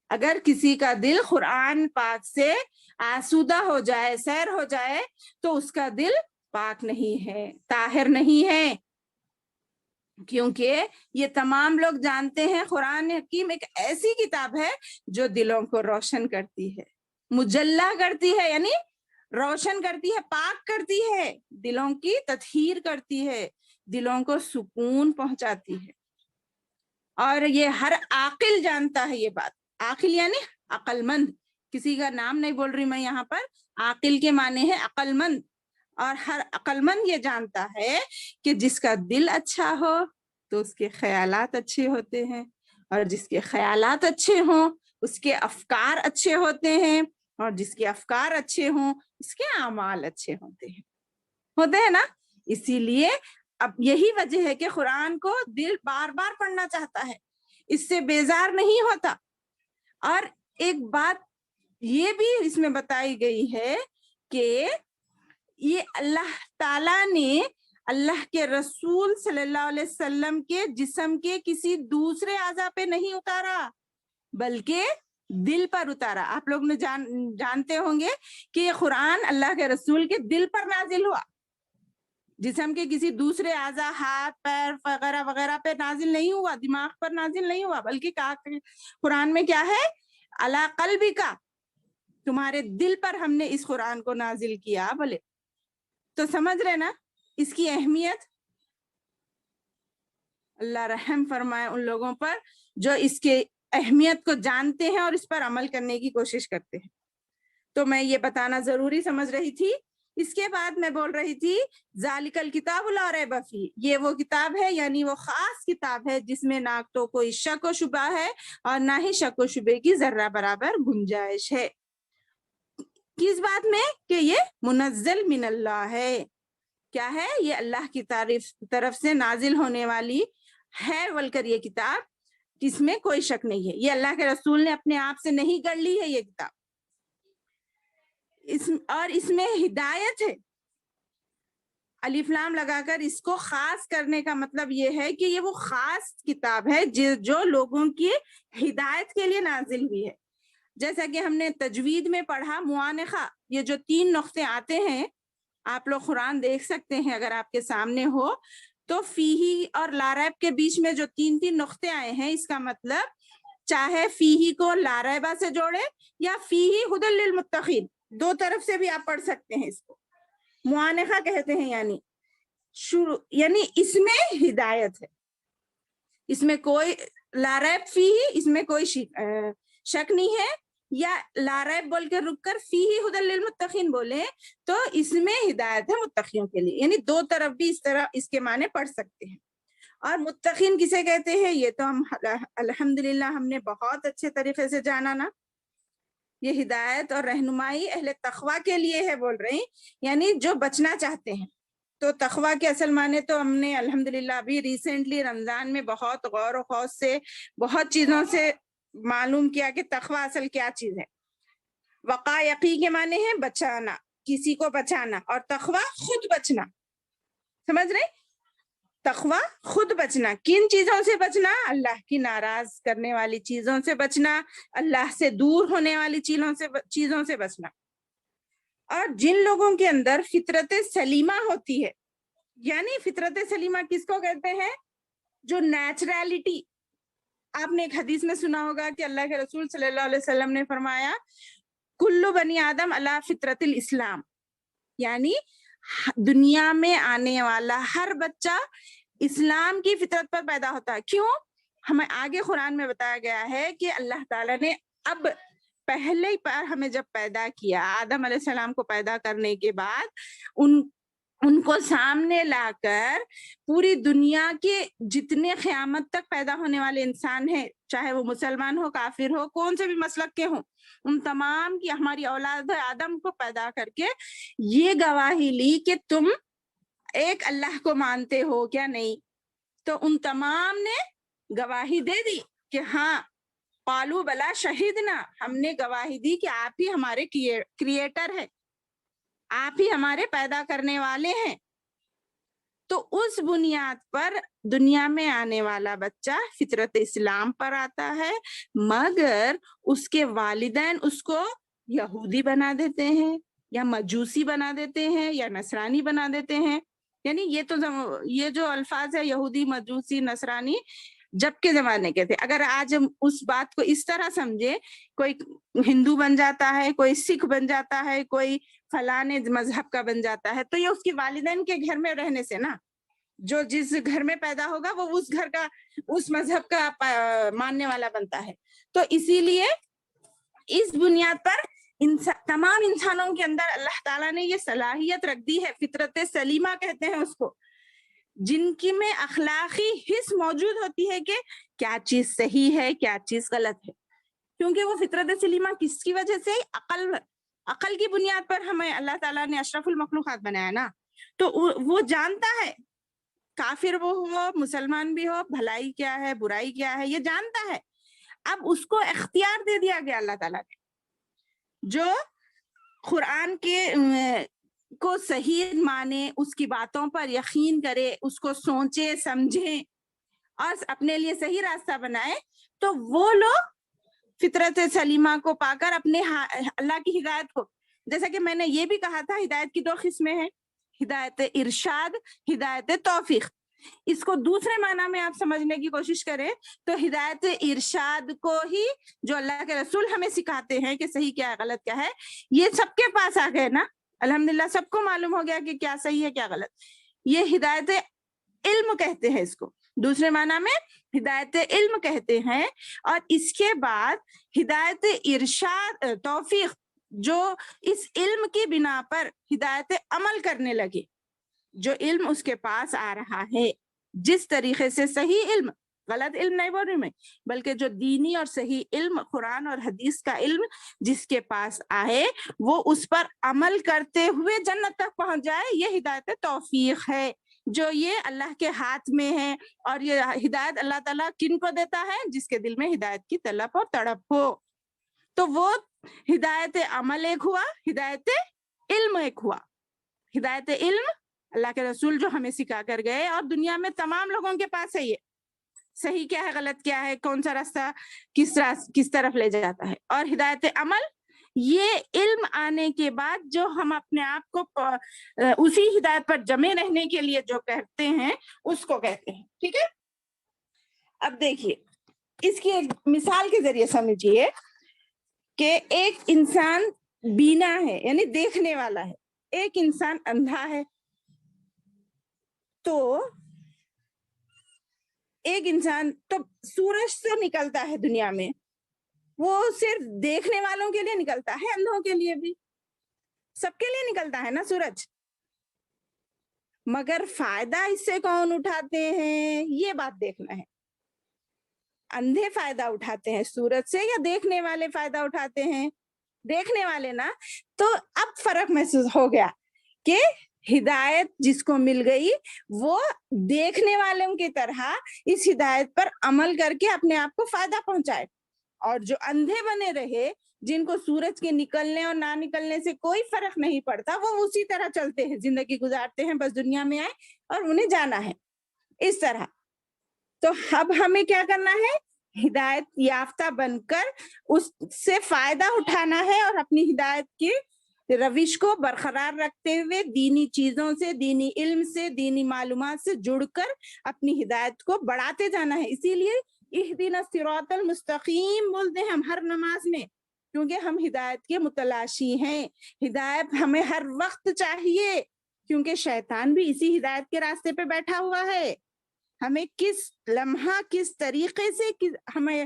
Speaker 1: اگر کسی کا دل قرآن پاک سے آسودہ ہو جائے, سیر ہو جائے, تو اس کا دل پاک نہیں ہے, طاہر نہیں ہے. کیونکہ یہ تمام لوگ جانتے ہیں قرآن حکیم ایک ایسی کتاب ہے جو دلوں کو روشن کرتی ہے, مجلہ کرتی ہے, یعنی روشن کرتی ہے, پاک کرتی ہے, دلوں کی تطہیر کرتی ہے, دلوں کو سکون پہنچاتی ہے. اور یہ ہر عاقل جانتا ہے یہ بات. عاقل یعنی عقل مند, کسی کا نام نہیں بول رہی میں یہاں پر, عاقل کے معنی ہے عقل مند. اور ہر عقل مند یہ جانتا ہے کہ جس کا دل اچھا ہو تو اس کے خیالات اچھے ہوتے ہیں, اور جس کے خیالات اچھے ہوں اس کے افکار اچھے ہوتے ہیں, اور جس کے افکار اچھے ہوں اس کے اعمال اچھے ہوتے ہیں نا. اسی لیے اب یہی وجہ ہے کہ قرآن کو دل بار بار پڑھنا چاہتا ہے, اس سے بیزار نہیں ہوتا. اور ایک بات یہ بھی اس میں بتائی گئی ہے کہ یہ اللہ تعالیٰ نے اللہ کے رسول صلی اللہ علیہ وسلم کے جسم کے کسی دوسرے اعضاء پہ نہیں اتارا بلکہ دل پر اتارا. آپ لوگ نے جانتے ہوں گے کہ یہ قرآن اللہ کے رسول کے دل پر نازل ہوا, جسم کے کسی دوسرے اعضاء, ہاتھ پیر وغیرہ وغیرہ پہ نازل نہیں ہوا, دماغ پر نازل نہیں ہوا, بلکہ کہا قرآن میں کیا ہے, علی قلبک, تمہارے دل پر ہم نے اس قرآن کو نازل کیا. بولے تو سمجھ رہے نا اس کی اہمیت. اللہ رحم فرمائے ان لوگوں پر جو اس کے اہمیت کو جانتے ہیں اور اس پر عمل کرنے کی کوشش کرتے ہیں. تو میں یہ بتانا ضروری سمجھ رہی تھی. اس کے بعد میں بول رہی تھی ذالک الکتاب لا ریب فیہ, یہ وہ کتاب ہے یعنی وہ خاص کتاب ہے جس میں نہ تو کوئی شک و شبہ ہے اور نہ ہی شک و شبے کی ذرہ برابر گنجائش ہے. کس بات میں؟ کہ یہ منزل من اللہ ہے. کیا ہے؟ یہ اللہ کی طرف سے نازل ہونے والی ہے, بول کر یہ کتاب, جس میں کوئی شک نہیں ہے. یہ اللہ کے رسول نے اپنے آپ سے نہیں گڑھ لی ہے یہ کتاب, اور اس میں ہدایت ہے. الف لام لگا کر اس کو خاص کرنے کا مطلب یہ ہے کہ یہ وہ خاص کتاب ہے جو لوگوں کی ہدایت کے لیے نازل ہوئی ہے. جیسا کہ ہم نے تجوید میں پڑھا, معانقہ, یہ جو 3 نقطے آتے ہیں, آپ لوگ قرآن دیکھ سکتے ہیں اگر آپ کے سامنے ہو تو, فیہی اور لا ریب کے بیچ میں جو 3 نقطے آئے ہیں, اس کا مطلب چاہے فیہی کو لا ریبہ سے جوڑے یا فیہی ھدی للمتقین, 2 طرف سے بھی آپ پڑھ سکتے ہیں. اس کو معانقہ کہتے ہیں, یعنی اس میں ہدایت ہے, اس میں کوئی لا ریب فیہی, اس میں کوئی شک نہیں ہے. یا لا ریب بول کے رک کر فیہی ھدی للمتقین بولے تو اس میں ہدایت ہے متقیوں کے لیے, یعنی 2 طرف بھی اس طرح اس کے معنی پڑھ سکتے ہیں. اور متقین کسے کہتے ہیں یہ تو ہم الحمدللہ ہم نے بہت اچھے طریقے سے جانا نا. یہ ہدایت اور رہنمائی اہل تقویٰ کے لیے ہے بول رہی، یعنی جو بچنا چاہتے ہیں. تو تقویٰ کے اصل معنی تو ہم نے الحمدللہ ابھی ریسنٹلی رمضان میں بہت غور و خوض سے بہت چیزوں سے معلوم کیا کہ تقویٰ اصل کیا چیز ہے. وقایقی کے معنی ہے بچانا، کسی کو بچانا، اور تقویٰ خود بچنا. سمجھ رہے؟ تقویٰ خود بچنا. کن چیزوں سے بچنا؟ اللہ کی ناراض کرنے والی چیزوں سے بچنا، اللہ سے دور ہونے والی چیزوں سے بچنا. اور جن لوگوں کے اندر فطرت سلیمہ ہوتی ہے، یعنی فطرت سلیمہ کس کو کہتے ہیں؟ جو نیچرالٹی. آپ نے ایک حدیث میں سنا ہوگا کہ اللہ کے رسول صلی اللہ علیہ وسلم نے فرمایا کل بنی آدم علی فطرت الاسلام، یعنی دنیا میں آنے والا ہر بچہ اسلام کی فطرت پر پیدا ہوتا ہے. کیوں؟ ہمیں آگے قرآن میں بتایا گیا ہے کہ اللہ تعالیٰ نے اب پہلے پر ہمیں جب پیدا کیا، آدم علیہ السلام کو پیدا کرنے کے بعد ان کو سامنے لا کر پوری دنیا کے جتنے قیامت تک پیدا ہونے والے انسان ہیں، چاہے وہ مسلمان ہو، کافر ہو، کون سے بھی مسلک کے ہوں، ان تمام کی ہماری اولاد آدم کو پیدا کر کے یہ گواہی لی کہ تم ایک اللہ کو مانتے ہو کیا نہیں. تو ان تمام نے گواہی دے دی کہ ہاں، قالوا بلا شہیدنا، ہم نے گواہی دی کہ آپ ہی ہمارے کریٹر ہیں، آپ ہی ہمارے پیدا کرنے والے ہیں. تو اس بنیاد پر دنیا میں آنے والا بچہ فطرت اسلام پر آتا ہے، مگر اس کے والدین اس کو یہودی بنا دیتے ہیں یا مجوسی بنا دیتے ہیں یا نصرانی بنا دیتے ہیں. یعنی یہ جو الفاظ ہے یہودی، مجوسی، نصرانی جب کے زمانے کے تھے. اگر آج ہم اس بات کو اس طرح سمجھے، کوئی ہندو بن جاتا ہے، کوئی سکھ بن جاتا ہے، کوئی فلانے مذہب کا بن جاتا ہے، تو یہ اس کے والدین کے گھر میں رہنے سے نا، جو جس گھر میں پیدا ہوگا وہ اس گھر کا، اس مذہب کا ماننے والا بنتا ہے. تو اسی لیے اس بنیاد پر تمام انسانوں کے اندر اللہ تعالیٰ نے یہ صلاحیت رکھ دی ہے، فطرت سلیمہ کہتے ہیں اس کو، جن کی میں اخلاقی حس موجود ہوتی ہے کہ کیا چیز صحیح ہے، کیا چیز غلط ہے. کیونکہ وہ فطرت سلیمہ کس کی وجہ سے؟ عقل کی بنیاد پر ہمیں اللہ تعالیٰ نے اشرف المخلوقات بنایا نا. تو وہ جانتا ہے، کافر وہ ہو، مسلمان بھی ہو، بھلائی کیا ہے، برائی کیا ہے، یہ جانتا ہے. اب اس کو اختیار دے دیا گیا اللہ تعالیٰ نے، جو قرآن کے کو صحیح مانے، اس کی باتوں پر یقین کرے، اس کو سوچے سمجھے اور اپنے لیے صحیح راستہ بنائے. تو وہ لوگ فطرت سلیمہ کو پا کر اپنے اللہ کی ہدایت کو، جیسا کہ میں نے یہ بھی کہا تھا ہدایت کی 2 قسمیں ہیں، ہدایت ارشاد، ہدایت توفیق. اس کو دوسرے معنی میں آپ سمجھنے کی کوشش کریں تو ہدایت ارشاد کو ہی جو اللہ کے رسول ہمیں سکھاتے ہیں کہ صحیح کیا ہے، غلط کیا ہے، یہ سب کے پاس آ گئے نا، الحمدللہ سب کو معلوم ہو گیا کہ کیا صحیح ہے کیا غلط. یہ ہدایت علم کہتے ہیں اس کو، دوسرے معنی میں ہدایت علم کہتے ہیں. اور اس کے بعد ہدایت ارشاد توفیق، جو اس علم کی بنا پر ہدایت عمل کرنے لگے، جو علم اس کے پاس آ رہا ہے، جس طریقے سے صحیح علم، غلط علم نہیں بول رہی میں، بلکہ جو دینی اور صحیح علم، قرآن اور حدیث کا علم جس کے پاس آئے، وہ اس پر عمل کرتے ہوئے جنت تک پہنچ جائے، یہ ہدایت توفیق ہے، جو یہ اللہ کے ہاتھ میں ہے. اور یہ ہدایت اللہ تعالیٰ کن کو دیتا ہے؟ جس کے دل میں ہدایت کی طلب اور تڑپ ہو. تو وہ ہدایت عمل ایک ہوا، ہدایت علم ایک ہوا. ہدایت علم اللہ کے رسول جو ہمیں سکھا کر گئے، اور دنیا میں تمام لوگوں کے پاس ہے، یہ صحیح کیا ہے، غلط کیا ہے، کون سا راستہ کس طرف لے جاتا ہے. اور ہدایت عمل، یہ علم آنے کے بعد جو ہم اپنے آپ کو اسی ہدایت پر جمے رہنے کے لیے جو کہتے ہیں، اس کو کہتے ہیں. ٹھیک ہے؟ اب دیکھیے اس کی ایک مثال کے ذریعے سمجھیے کہ ایک انسان بینا ہے، یعنی دیکھنے والا ہے، ایک انسان اندھا ہے. تو ایک انسان، تو سورج تو نکلتا ہے دنیا میں، وہ صرف دیکھنے والوں کے لیے نکلتا ہے، اندھوں کے لیے بھی، سب کے لیے نکلتا ہے نا سورج. مگر فائدہ اس سے کون اٹھاتے ہیں، یہ بات دیکھنا ہے. اندھے فائدہ اٹھاتے ہیں سورج سے یا دیکھنے والے فائدہ اٹھاتے ہیں؟ دیکھنے والے نا. تو اب فرق محسوس ہو گیا کہ ہدایت جس کو مل گئی وہ دیکھنے والوں کی طرح اس ہدایت پر عمل کر کے اپنے آپ کو فائدہ پہنچائے, اور جو اندھے بنے رہے جن کو سورج کے نکلنے اور نہ نکلنے سے کوئی فرق نہیں پڑتا, وہ اسی طرح چلتے ہیں, زندگی گزارتے ہیں, بس دنیا میں آئے اور انہیں جانا ہے اس طرح. تو اب ہمیں کیا کرنا ہے, ہدایت یافتہ بن کر اس سے فائدہ اٹھانا ہے اور اپنی ہدایت کی روش کو برقرار رکھتے ہوئے دینی چیزوں سے, دینی علم سے, دینی معلومات سے جڑ کر اپنی ہدایت کو بڑھاتے جانا ہے. اسی لیے اہدنا الصراط المستقیم بولتے ہیں ہم ہر نماز میں, کیونکہ ہم ہدایت کے متلاشی ہیں. ہدایت ہمیں ہر وقت چاہیے, کیونکہ شیطان بھی اسی ہدایت کے راستے پہ بیٹھا ہوا ہے. ہمیں کس لمحہ کس طریقے سے ہمیں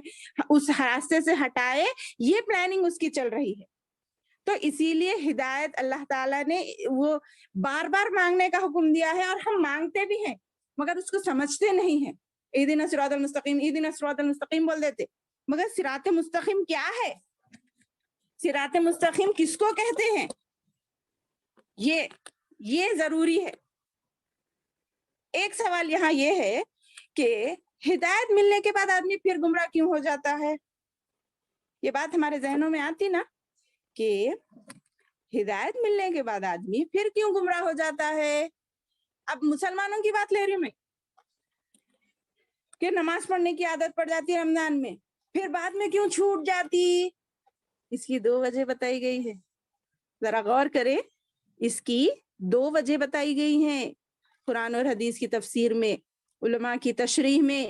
Speaker 1: اس راستے سے ہٹائے, یہ پلاننگ اس کی چل رہی ہے. تو اسی لیے ہدایت اللہ تعالیٰ نے وہ بار بار مانگنے کا حکم دیا ہے, اور ہم مانگتے بھی ہیں مگر اس کو سمجھتے نہیں ہیں. اہدنا الصراط المستقیم, اہدنا الصراط المستقیم بول دیتے, مگر صراط مستقیم کیا ہے, صراط مستقیم کس کو کہتے ہیں, یہ ضروری ہے. ایک سوال یہاں یہ ہے کہ ہدایت ملنے کے بعد آدمی پھر گمراہ کیوں ہو جاتا ہے. یہ بات ہمارے ذہنوں میں آتی نا کہ ہدایت ملنے کے بعد آدمی پھر کیوں گمراہ ہو جاتا ہے. اب مسلمانوں کی بات لے رہی ہوں میں, کہ نماز پڑھنے کی عادت پڑ جاتی ہے رمضان میں, پھر بعد میں کیوں چھوٹ جاتی. اس کی 2 وجہ بتائی گئی ہے, ذرا غور کریں. اس کی 2 وجہ بتائی گئی ہیں قرآن اور حدیث کی تفسیر میں, علماء کی تشریح میں.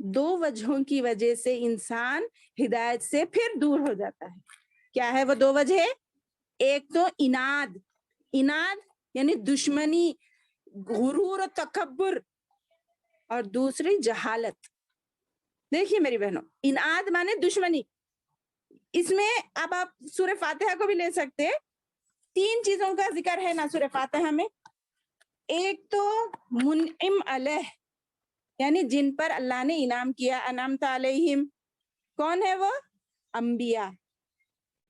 Speaker 1: 2 وجہوں کی وجہ سے انسان ہدایت سے پھر دور ہو جاتا ہے. کیا ہے وہ 2 وجہ؟ ایک تو اناد یعنی دشمنی, غرور و تکبر, اور دوسری جہالت. دیکھیے میری بہنوں, اناد مانے دشمنی. اس میں اب آپ سورہ فاتحہ کو بھی لے سکتے, 3 چیزوں کا ذکر ہے نا سورہ فاتحہ میں. ایک تو منعم علیہ, یعنی جن پر اللہ نے انعام کیا, انعمت علیہم. کون ہے وہ؟ انبیاء,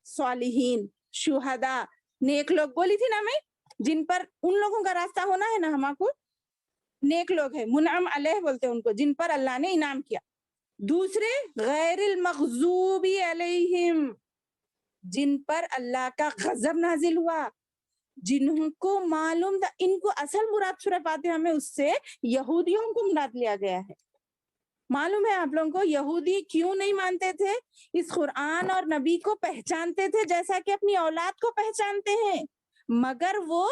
Speaker 1: صالحین, شہداء, نیک لوگ. بولی تھی نا میں, جن پر ان لوگوں کا راستہ ہونا ہے نا, ہمارے کو نیک لوگ ہیں, منعم علیہ بولتے ہیں ان کو, جن پر اللہ نے انعام کیا. دوسرے غیر المغضوب علیہم, جن پر اللہ کا غضب نازل ہوا, جنہوں کو معلوم تھا. ان کو اصل مراد سورہ فاتحہ میں اس سے یہودیوں کو مراد لیا گیا ہے. معلوم ہے آپ لوگوں کو یہودی کیوں نہیں مانتے تھے, اس قرآن اور نبی کو پہچانتے تھے جیسا کہ اپنی اولاد کو پہچانتے ہیں, مگر وہ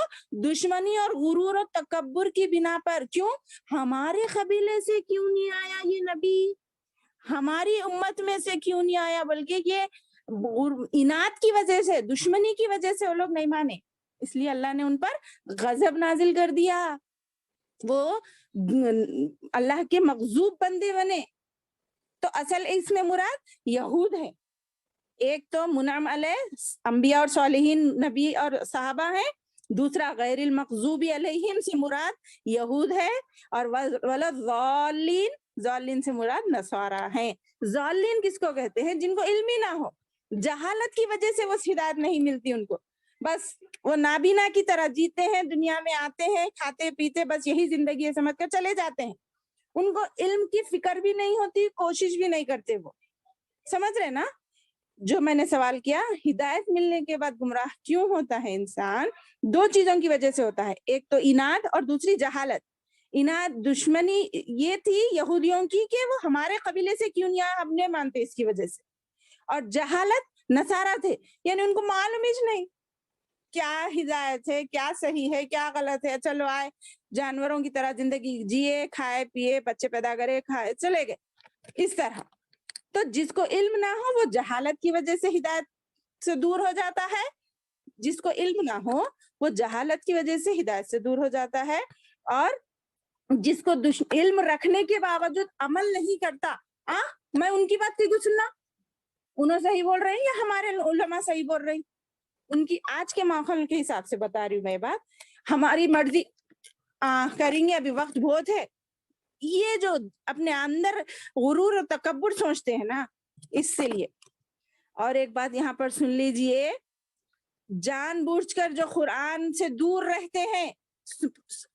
Speaker 1: دشمنی اور غرور و تکبر کی بنا پر, کیوں ہمارے قبیلے سے کیوں نہیں آیا یہ نبی, ہماری امت میں سے کیوں نہیں آیا, بلکہ یہ اناد کی وجہ سے, دشمنی کی وجہ سے وہ لوگ نہیں مانے. اس لیے اللہ نے ان پر غضب نازل کر دیا, وہ اللہ کے مغضوب بندے بنے. تو اصل اس میں مراد یہود ہے. ایک تو منعم علیہ انبیاء اور صالحین, نبی اور صحابہ ہیں. دوسرا غیر المغضوب علیہم سے مراد یہود ہے, اور والضالین, ضالین سے مراد نصارہ ہیں. ضالین کس کو کہتے ہیں؟ جن کو علم ہی نہ ہو, جہالت کی وجہ سے وہ ہدایت نہیں ملتی ان کو, بس وہ نابینا کی طرح جیتے ہیں, دنیا میں آتے ہیں, کھاتے پیتے, بس یہی زندگی ہے سمجھ کر چلے جاتے ہیں. ان کو علم کی فکر بھی نہیں ہوتی, کوشش بھی نہیں کرتے. وہ سمجھ رہے نا جو میں نے سوال کیا, ہدایت ملنے کے بعد گمراہ کیوں ہوتا ہے انسان؟ 2 چیزوں کی وجہ سے ہوتا ہے, ایک تو اناد اور دوسری جہالت. اناد دشمنی یہ تھی یہودیوں کی کہ وہ ہمارے قبیلے سے کیوں نہیں آیا, ہم نے مانتے اس کی وجہ سے. اور جہالت نصارہ تھے, یعنی ان کو معلوم ہی نہیں کیا ہدایت ہے, کیا صحیح ہے, کیا غلط ہے. چلو آئے جانوروں کی طرح زندگی جیے, کھائے پیے, بچے پیدا کرے, کھائے, چلے گئے اس طرح. تو جس کو علم نہ ہو وہ جہالت کی وجہ سے ہدایت سے دور ہو جاتا ہے, جس کو علم نہ ہو وہ جہالت کی وجہ سے ہدایت سے دور ہو جاتا ہے. اور جس کو علم رکھنے کے باوجود عمل نہیں کرتا, میں ان کی بات کیوں سننا, انہوں صحیح بول رہے ہیں یا ہمارے علماء صحیح بول رہے ہیں, ان کی آج کے ماحول کے حساب سے بتا رہی ہوں میں بات. ہماری مرضی کریں گے, ابھی وقت بہت ہے. یہ جو اپنے اندر غرور و تکبر سوچتے ہیں نا, اس سے لیے اور ایک بات یہاں پر سن لیجئے، جان بوجھ کر جو قرآن سے دور رہتے ہیں،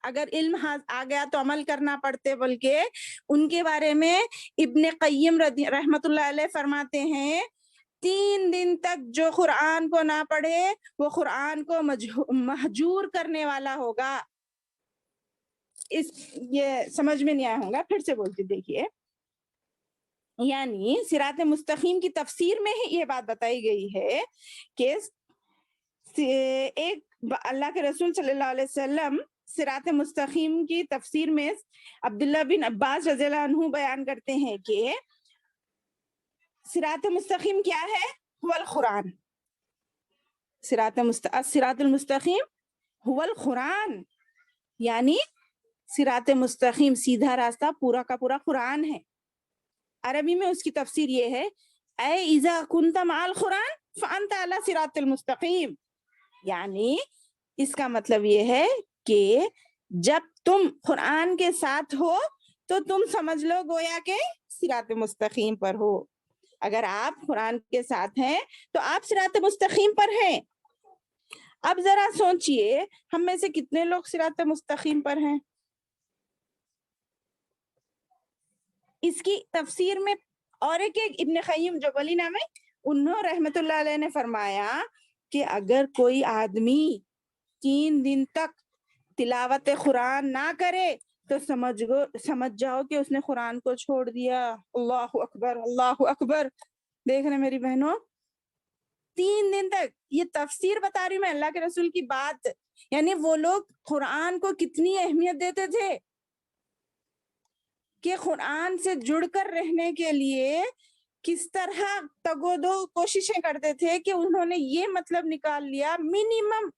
Speaker 1: اگر علم آ گیا تو عمل کرنا پڑتے، بلکہ ان کے بارے میں ابن قیم رحمت اللہ علیہ فرماتے ہیں 3 دن تک جو قرآن کو نہ پڑھے وہ قرآن کو مہجور کرنے والا ہوگا۔ یہ سمجھ میں نہیں آیا ہوگا، پھر سے بولتی دیکھیے، یعنی صراط مستقیم کی تفسیر میں یہ بات بتائی گئی ہے کہ ایک اللہ کے رسول صلی اللہ علیہ وسلم صراط مستقیم کی تفسیر میں عبداللہ بن عباس رضی اللہ عنہ بیان کرتے ہیں کہ صراط مستقیم کیا ہے؟ هو القرآن۔ صراط المستقیم هو القرآن، یعنی صراط مستقیم سیدھا راستہ پورا کا پورا قرآن ہے۔ عربی میں اس کی تفسیر یہ ہے، اے اذا کنت مع القرآن فانت علی صراط المستقیم، یعنی اس کا مطلب یہ ہے کہ جب تم قرآن کے ساتھ ہو تو تم سمجھ لو گویا کہ صراط مستقیم پر ہو۔ اگر آپ قرآن کے ساتھ ہیں تو آپ صراط مستقیم پر ہیں۔ اب ذرا سوچئے، ہم میں سے کتنے لوگ صراط مستقیم پر ہیں؟ اس کی تفسیر میں اور ایک ابن قیم جو ولی نام ہے، انہوں رحمت اللہ علیہ نے فرمایا کہ اگر کوئی آدمی 3 دن تک تلاوت قرآن نہ کرے تو سمجھ جاؤ کہ اس نے قرآن کو چھوڑ دیا۔ اللہ اکبر، اللہ اکبر۔ دیکھ رہے میری بہنوں، 3 دن تک، یہ تفسیر بتا رہی ہوں میں، اللہ کے رسول کی بات، یعنی وہ لوگ قرآن کو کتنی اہمیت دیتے تھے کہ قرآن سے جڑ کر رہنے کے لیے کس طرح تگودو کوششیں کرتے تھے کہ انہوں نے یہ مطلب نکال لیا منیمم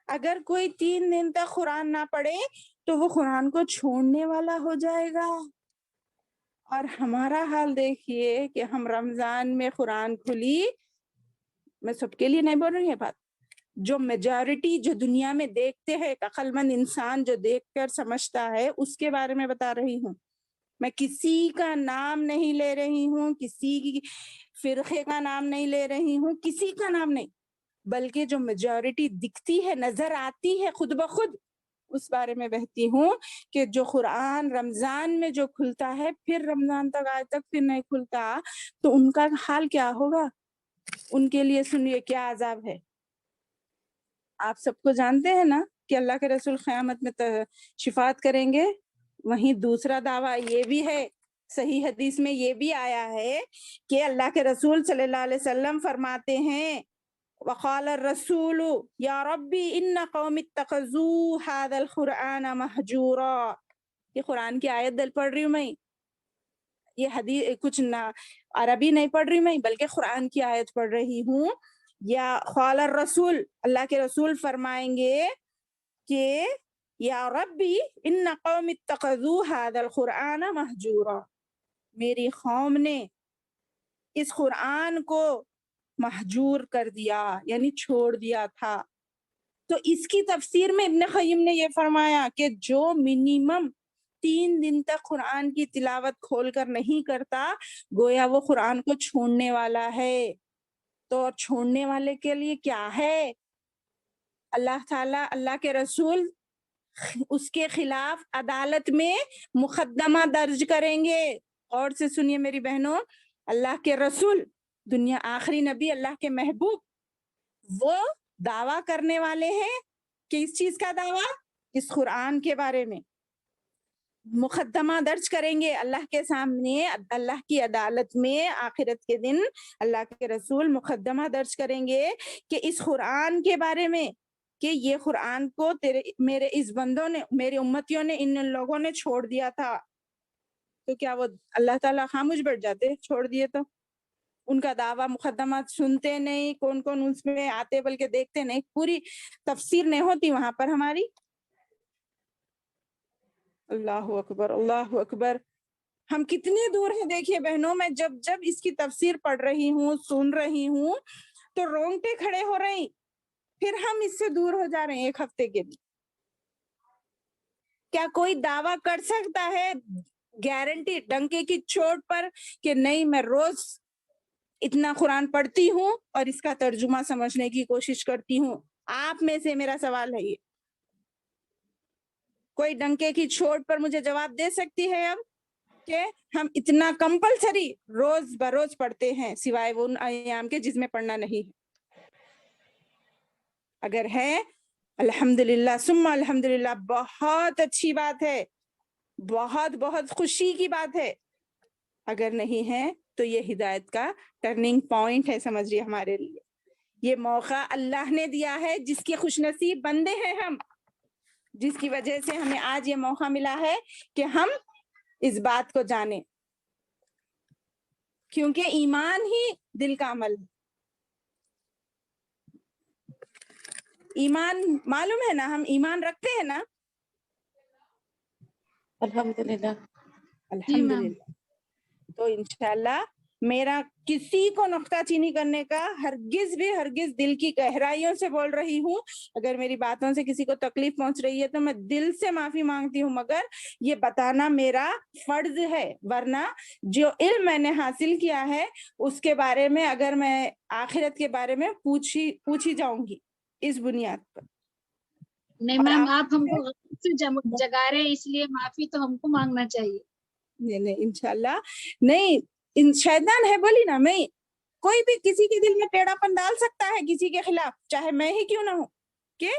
Speaker 1: اگر کوئی 3 دن تک قرآن نہ پڑھے تو وہ قرآن کو چھوڑنے والا ہو جائے گا۔ اور ہمارا حال دیکھیے کہ ہم رمضان میں قرآن کھلی، میں سب کے لیے نہیں بول رہی ہے بات، جو میجورٹی جو دنیا میں دیکھتے ہیں، عقل مند انسان جو دیکھ کر سمجھتا ہے، اس کے بارے میں بتا رہی ہوں۔ میں کسی کا نام نہیں لے رہی ہوں، کسی کی فرقے کا نام نہیں لے رہی ہوں، کسی کا نام نہیں، بلکہ جو میجورٹی دکھتی ہے، نظر آتی ہے خود بخود، اس بارے میں بہتی ہوں کہ جو قرآن رمضان میں جو کھلتا ہے پھر رمضان تک آج تک پھر نہیں کھلتا، تو ان کا حال کیا ہوگا؟ ان کے لیے سنیے کیا عذاب ہے۔ آپ سب کو جانتے ہیں نا کہ اللہ کے رسول قیامت میں شفاعت کریں گے۔ وہیں دوسرا دعویٰ یہ بھی ہے، صحیح حدیث میں یہ بھی آیا ہے کہ اللہ کے رسول صلی اللہ علیہ وسلم فرماتے ہیں وقال الرسول یا ربی ان قوم اتخذوا هذا القرآن مہجورا۔ یہ قرآن کی آیت دل پڑھ رہی ہوں میں، یہ حدیث کچھ نہ عربی نہیں پڑھ رہی میں، بلکہ قرآن کی آیت پڑھ رہی ہوں۔ یا قال الرسول، اللہ کے رسول فرمائیں گے کہ یا ربی ان قوم اتخذوا هذا القرآن مہجورا، میری قوم نے اس قرآن کو مہجور کر دیا، یعنی چھوڑ دیا تھا۔ تو اس کی تفسیر میں ابن قیم نے یہ فرمایا کہ جو منیمم 3 دن تک قرآن کی تلاوت کھول کر نہیں کرتا، گویا وہ قرآن کو چھوڑنے والا ہے۔ تو چھوڑنے والے کے لیے کیا ہے؟ اللہ تعالیٰ، اللہ کے رسول اس کے خلاف عدالت میں مقدمہ درج کریں گے۔ اور سے سنیے میری بہنوں، اللہ کے رسول، دنیا آخری نبی، اللہ کے محبوب، وہ دعویٰ کرنے والے ہیں کہ اس چیز کا دعویٰ، اس قرآن کے بارے میں مقدمہ درج کریں گے اللہ کے سامنے، اللہ کی عدالت میں آخرت کے دن اللہ کے رسول مقدمہ درج کریں گے کہ اس قرآن کے بارے میں، کہ یہ قرآن کو میرے اس بندوں نے، میری امتیوں نے، ان لوگوں نے چھوڑ دیا تھا۔ تو کیا وہ اللہ تعالیٰ خاموش بیٹھ جاتے چھوڑ دیے تو؟ ان کا دعویٰ مقدمہ سنتے نہیں، کون کون اس میں آتے بلکہ دیکھتے نہیں، پوری تفسیر نہیں ہوتی وہاں پر ہماری۔ اللہ اکبر، اللہ اکبر۔ ہم کتنے دور ہیں دیکھیے بہنوں، میں جب اس کی تفسیر پڑھ رہی ہوں، سن رہی ہوں، تو رونگٹے کھڑے ہو رہے ہیں، پھر ہم اس سے دور ہو جا رہے ہیں 1 ہفتے کے لیے۔ کیا کوئی دعویٰ کر سکتا ہے گارنٹی ڈنکے کی چوٹ پر کہ نہیں میں روز اتنا قرآن پڑھتی ہوں اور اس کا ترجمہ سمجھنے کی کوشش کرتی ہوں. آپ میں سے میرا سوال ہے یہ, کوئی ڈنکے کی چوٹ پر مجھے جواب دے سکتی ہے اب کہ ہم اتنا کمپلسری روز بروز پڑھتے ہیں سوائے ان ایام کے جس میں پڑھنا نہیں ہے؟ اگر ہے الحمدللہ ثم الحمدللہ, بہت اچھی بات ہے, بہت بہت خوشی کی بات ہے. اگر نہیں ہے تو یہ ہدایت کا ٹرننگ پوائنٹ ہے, سمجھیے ہمارے لیے. یہ موقع اللہ نے دیا ہے, جس کے خوش نصیب بندے ہیں ہم, جس کی وجہ سے ہمیں آج یہ موقع ملا ہے کہ ہم اس بات کو جانیں, کیونکہ ایمان ہی دل کا عمل ہے. ایمان معلوم ہے نا, ہم ایمان رکھتے ہیں نا.
Speaker 3: الحمدللہ.
Speaker 1: الحمدللہ. تو انشاءاللہ میرا کسی کو نقطہ چینی کرنے کا ہرگز دل کی گہرائیوں سے بول رہی ہوں. اگر میری باتوں سے کسی کو تکلیف پہنچ رہی ہے تو میں دل سے معافی مانگتی ہوں, مگر یہ بتانا میرا فرض ہے. ورنہ جو علم میں نے حاصل کیا ہے اس کے بارے میں اگر میں آخرت کے بارے میں پوچھی جاؤں گی اس بنیاد پر.
Speaker 4: نہیں میم, آپ ہم کو غلط سے جگا رہے ہیں, اس لیے معافی تو ہم کو مانگنا چاہیے.
Speaker 1: نہیں انشاءاللہ نہیں, شیطان ہے بولی نا, میں کوئی بھی کسی کے دل میں ٹیڑھا پن ڈال سکتا ہے کسی کے خلاف, چاہے میں ہی کیوں نہ ہوں, کہ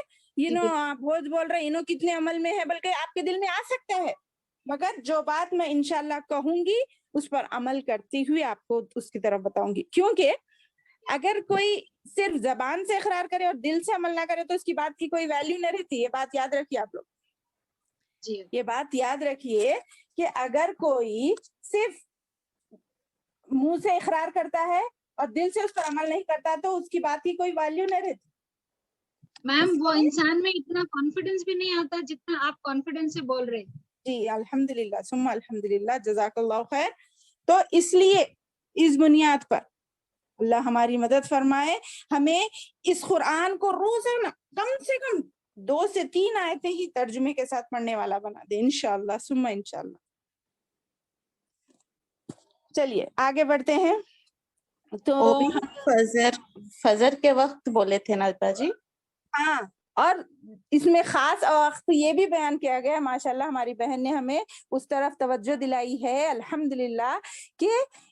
Speaker 1: آپ بہت بول رہے انہوں کتنے عمل میں ہے, بلکہ آپ کے دل میں آ سکتا ہے. مگر جو بات میں انشاءاللہ کہوں گی اس پر عمل کرتی ہوئی آپ کو اس کی طرف بتاؤں گی. کیونکہ اگر کوئی صرف زبان سے اقرار کرے اور دل سے عمل نہ کرے تو اس کی بات کی کوئی ویلیو نہ رہتی. یہ بات یاد رکھیے آپ لوگ, یہ بات یاد رکھیے کہ اگر کوئی صرف منہ سے اقرار کرتا ہے اور دل سے اس پر عمل نہیں کرتا تو اس کی بات کی کوئی ویلیو نہیں رہتی.
Speaker 4: میم وہ انسان میں اتنا کانفیڈنس بھی نہیں آتا جتنا آپ کانفیڈنس سے بول رہے.
Speaker 1: جی الحمدللہ ثم الحمدللہ, جزاک اللہ خیر. تو اس لیے اس بنیاد پر اللہ ہماری مدد فرمائے, ہمیں اس قرآن کو روزانہ کم سے کم 2 سے 3 آیتیں ہی ترجمے کے ساتھ پڑھنے والا بنا دے انشاءاللہ ثم انشاءاللہ. چلیے آگے بڑھتے ہیں. تو
Speaker 3: فجر کے وقت بولے تھے نا جی.
Speaker 1: ہاں, اور اس میں خاص وقت یہ بھی بیان کیا گیا, ماشاءاللہ ہماری بہن نے ہمیں اس طرف توجہ دلائی ہے الحمدللہ, کہ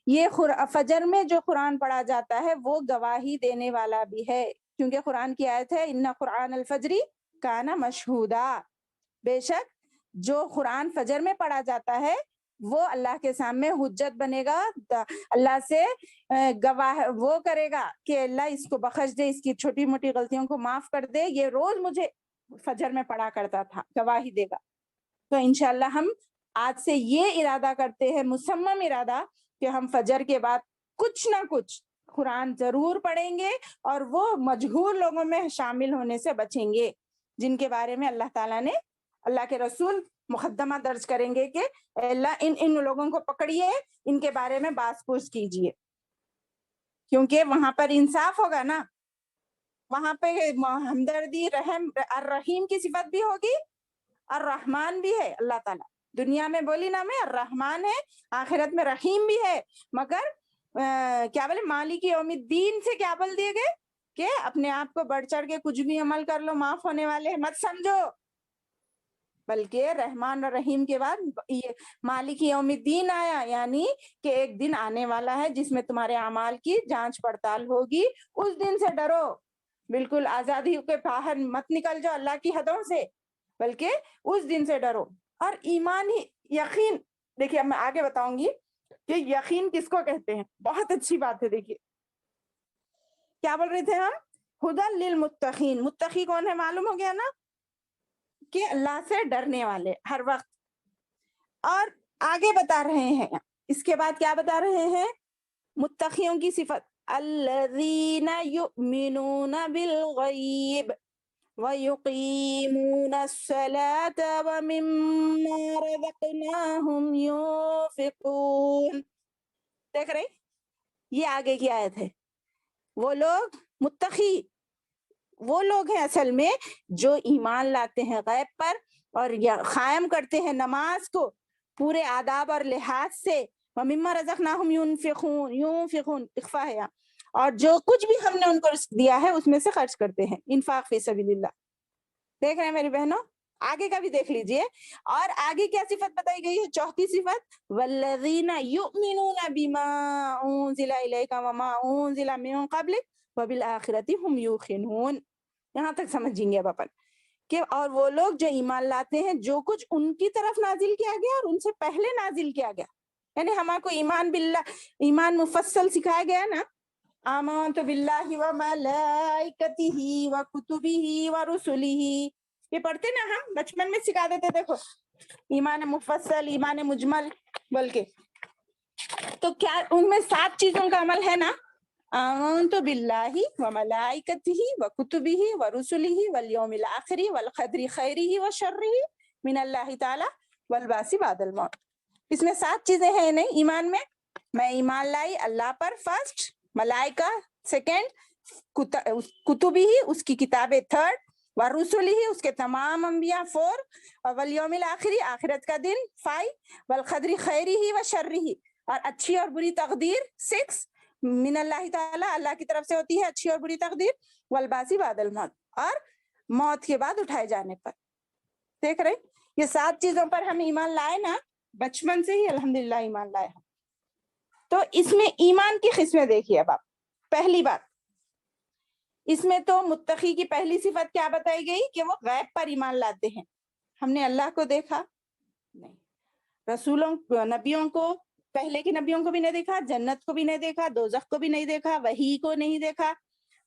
Speaker 1: یہ فجر میں جو قرآن پڑھا جاتا ہے وہ گواہی دینے والا بھی ہے. کیونکہ قرآن کی آیت ہے ان قرآن الفجر کان مشہودا, بے شک جو قرآن فجر میں پڑھا جاتا ہے وہ اللہ کے سامنے حجت بنے گا, اللہ سے گواہ وہ کرے گا کہ اللہ اس کو بخش دے, اس کی چھوٹی موٹی غلطیوں کو معاف کر دے, یہ روز مجھے فجر میں پڑھا کرتا تھا, گواہی دے گا. تو انشاءاللہ ہم آج سے یہ ارادہ کرتے ہیں, مصمم ارادہ, کہ ہم فجر کے بعد کچھ نہ کچھ قرآن ضرور پڑھیں گے, اور وہ مجہول لوگوں میں شامل ہونے سے بچیں گے جن کے بارے میں اللہ تعالیٰ نے, اللہ کے رسول مقدمہ درج کریں گے کہ اللہ ان لوگوں کو پکڑیے, ان کے بارے میں باز پوچھ کیجئے. کیونکہ وہاں پر انصاف ہوگا نا, وہاں پہ ہمدردی, رحم, الرحیم کی صفت بھی ہوگی, الرحمن بھی ہے. اللہ تعالیٰ دنیا میں بولی نا میں الرحمن ہے, آخرت میں رحیم بھی ہے. مگر کیا بولے مالک یوم الدین سے کیا بول دیے گئے کہ اپنے آپ کو بڑھ چڑھ کے کچھ بھی عمل کر لو, معاف ہونے والے مت سمجھو, بلکہ رحمان اور رحیم کے بعد مالک یوم الدین آیا, یعنی کہ ایک دن آنے والا ہے جس میں تمہارے اعمال کی جانچ پڑتال ہوگی. اس دن سے ڈرو, بالکل آزادی کے باہر مت نکل جاؤ اللہ کی حدوں سے, بلکہ اس دن سے ڈرو. اور ایمان ہی یقین, دیکھیے اب میں آگے بتاؤں گی کہ یقین کس کو کہتے ہیں. بہت اچھی بات ہے, دیکھیے کیا بول رہے تھے ہم, ہدی للمتقین. متقی کون ہے معلوم ہو گیا نا, کہ اللہ سے ڈرنے والے ہر وقت. اور آگے بتا رہے ہیں, اس کے بعد کیا بتا رہے ہیں, متقیوں کی صفت, الذین یؤمنون بالغیب وَيُقِيمُونَ الصَّلَاةَ وَمِمَّا رَزَقْنَاهُمْ يُنْفِقُونَ. دیکھ رہے, یہ آگے کی آیت ہے. وہ لوگ متقی وہ لوگ ہیں اصل میں جو ایمان لاتے ہیں غیب پر, اور قائم کرتے ہیں نماز کو پورے آداب اور لحاظ سے, وَمِمَّا رَزَقْنَاهُمْ يُنْفِقُونَ اخفا ہے یہاں. اور جو کچھ بھی ہم نے ان کو رزق دیا ہے اس میں سے خرچ کرتے ہیں. انفاق فی سبیل اللہ. دیکھ رہے ہیں میری بہنوں؟ آگے کا بھی دیکھ لیجئے. اور آگے کیا صفت بتائی گئی ہے؟ چوتھی صفت وَالَّذِينَ يُؤْمِنُونَ بِمَا أُنزِلَ إِلَيْكَ وَمَا أُنزِلَ مِن قَبْلِكَ وَبِالْآخِرَةِ هُمْ يُوقِنُونَ. یہاں تک سمجھیں گے اب اپن کہ اور وہ لوگ جو ایمان لاتے ہیں جو کچھ ان کی طرف نازل کیا گیا اور ان سے پہلے نازل کیا گیا، یعنی ہمارے کو ایمان باللہ، ایمان مفصل سکھایا گیا نا، آمنت باللہ وملائکتہ وکتبہ ورسلہ، یہ پڑھتے نا ہم بچپن میں سکھا دیتے. دیکھو ایمان مفصل، ایمان مجمل بول کے. تو کیا ان میں 7 چیزوں کا عمل ہے نا؟ آمنت باللہ وملائکتہ وکتبہ ورسلہ والیوم الآخر والقدر خیرہ وشرہ من اللہ تعالی والبعث بعد الموت. اس میں 7 چیزیں ہیں نہیں ایمان میں. میں ایمان لائی اللہ پر فرسٹ، ملائکہ سیکنڈ، کتب ہی اس کی کتابیں تھرڈ، ورسول ہی اس کے تمام انبیاء 4، والیوم الآخری آخرت کا دن 5، والقدر خیری ہی و شرری اور اچھی اور بری تقدیر 6، من اللہ تعالیٰ اللہ کی طرف سے ہوتی ہے اچھی اور بری تقدیر، والبعث بعد الموت اور موت کے بعد اٹھائے جانے پر. دیکھ رہے یہ 7 چیزوں پر ہم ایمان لائے نا بچپن سے ہی الحمدللہ ایمان لائے ہم. تو اس میں ایمان کی قسمیں دیکھیے. اب آپ پہلی بات اس میں تو متقی کی پہلی صفت کیا بتائی گئی کہ وہ غیب پر ایمان لاتے ہیں. ہم نے اللہ کو دیکھا نہیں، رسولوں نبیوں کو، پہلے کے نبیوں کو بھی نہیں دیکھا، جنت کو بھی نہیں دیکھا، دوزخ کو بھی نہیں دیکھا، وحی کو نہیں دیکھا،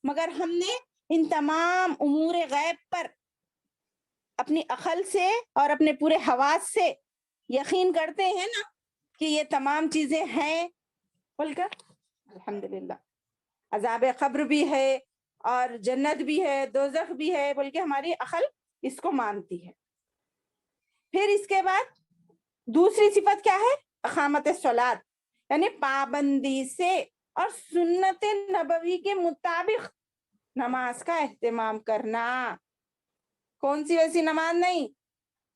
Speaker 1: مگر ہم نے ان تمام امور غیب پر اپنی عقل سے اور اپنے پورے حواس سے یقین کرتے ہیں نا کہ یہ تمام چیزیں ہیں بول کر الحمدللہ. عذاب قبر بھی ہے اور جنت بھی ہے، دوزخ بھی ہے بول کے ہماری عقل اس کو مانتی ہے. پھر اس کے بعد دوسری صفت کیا ہے؟ اقامت الصلاۃ، یعنی پابندی سے اور سنت نبوی کے مطابق نماز کا اہتمام کرنا. کون سی ویسی نماز نہیں،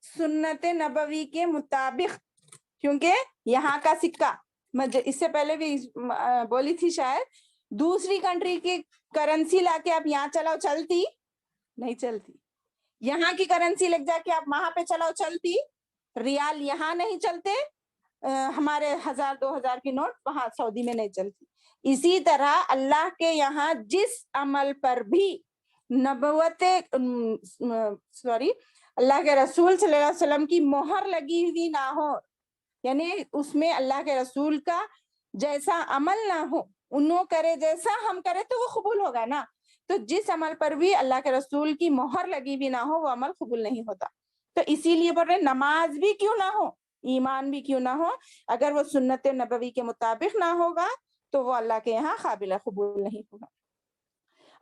Speaker 1: سنت نبوی کے مطابق. کیونکہ یہاں کا سکہ اس سے پہلے بھی بولی تھی شاید، دوسری کنٹری کی کرنسی لا کے آپ یہاں چلاؤ چلتی نہیں چلتی، یہاں کی کرنسی لگ جا کے آپ وہاں پہ چلاؤ چلتی. ریال یہاں نہیں چلتے، ہمارے 1000 2000 کی نوٹ وہاں سعودی میں نہیں چلتی. اسی طرح اللہ کے یہاں جس عمل پر بھی نبوت اللہ کے رسول صلی اللہ علیہ وسلم کی مہر لگی ہوئی نہ ہو، یعنی اس میں اللہ کے رسول کا جیسا عمل نہ ہو، انہوں کرے جیسا ہم کرے تو وہ قبول ہوگا نا. تو جس عمل پر بھی اللہ کے رسول کی مہر لگی بھی نہ ہو وہ عمل قبول نہیں ہوتا. تو اسی لیے بول رہے نماز بھی کیوں نہ ہو، ایمان بھی کیوں نہ ہو، اگر وہ سنت نبوی کے مطابق نہ ہوگا تو وہ اللہ کے یہاں قابل قبول نہیں ہوگا.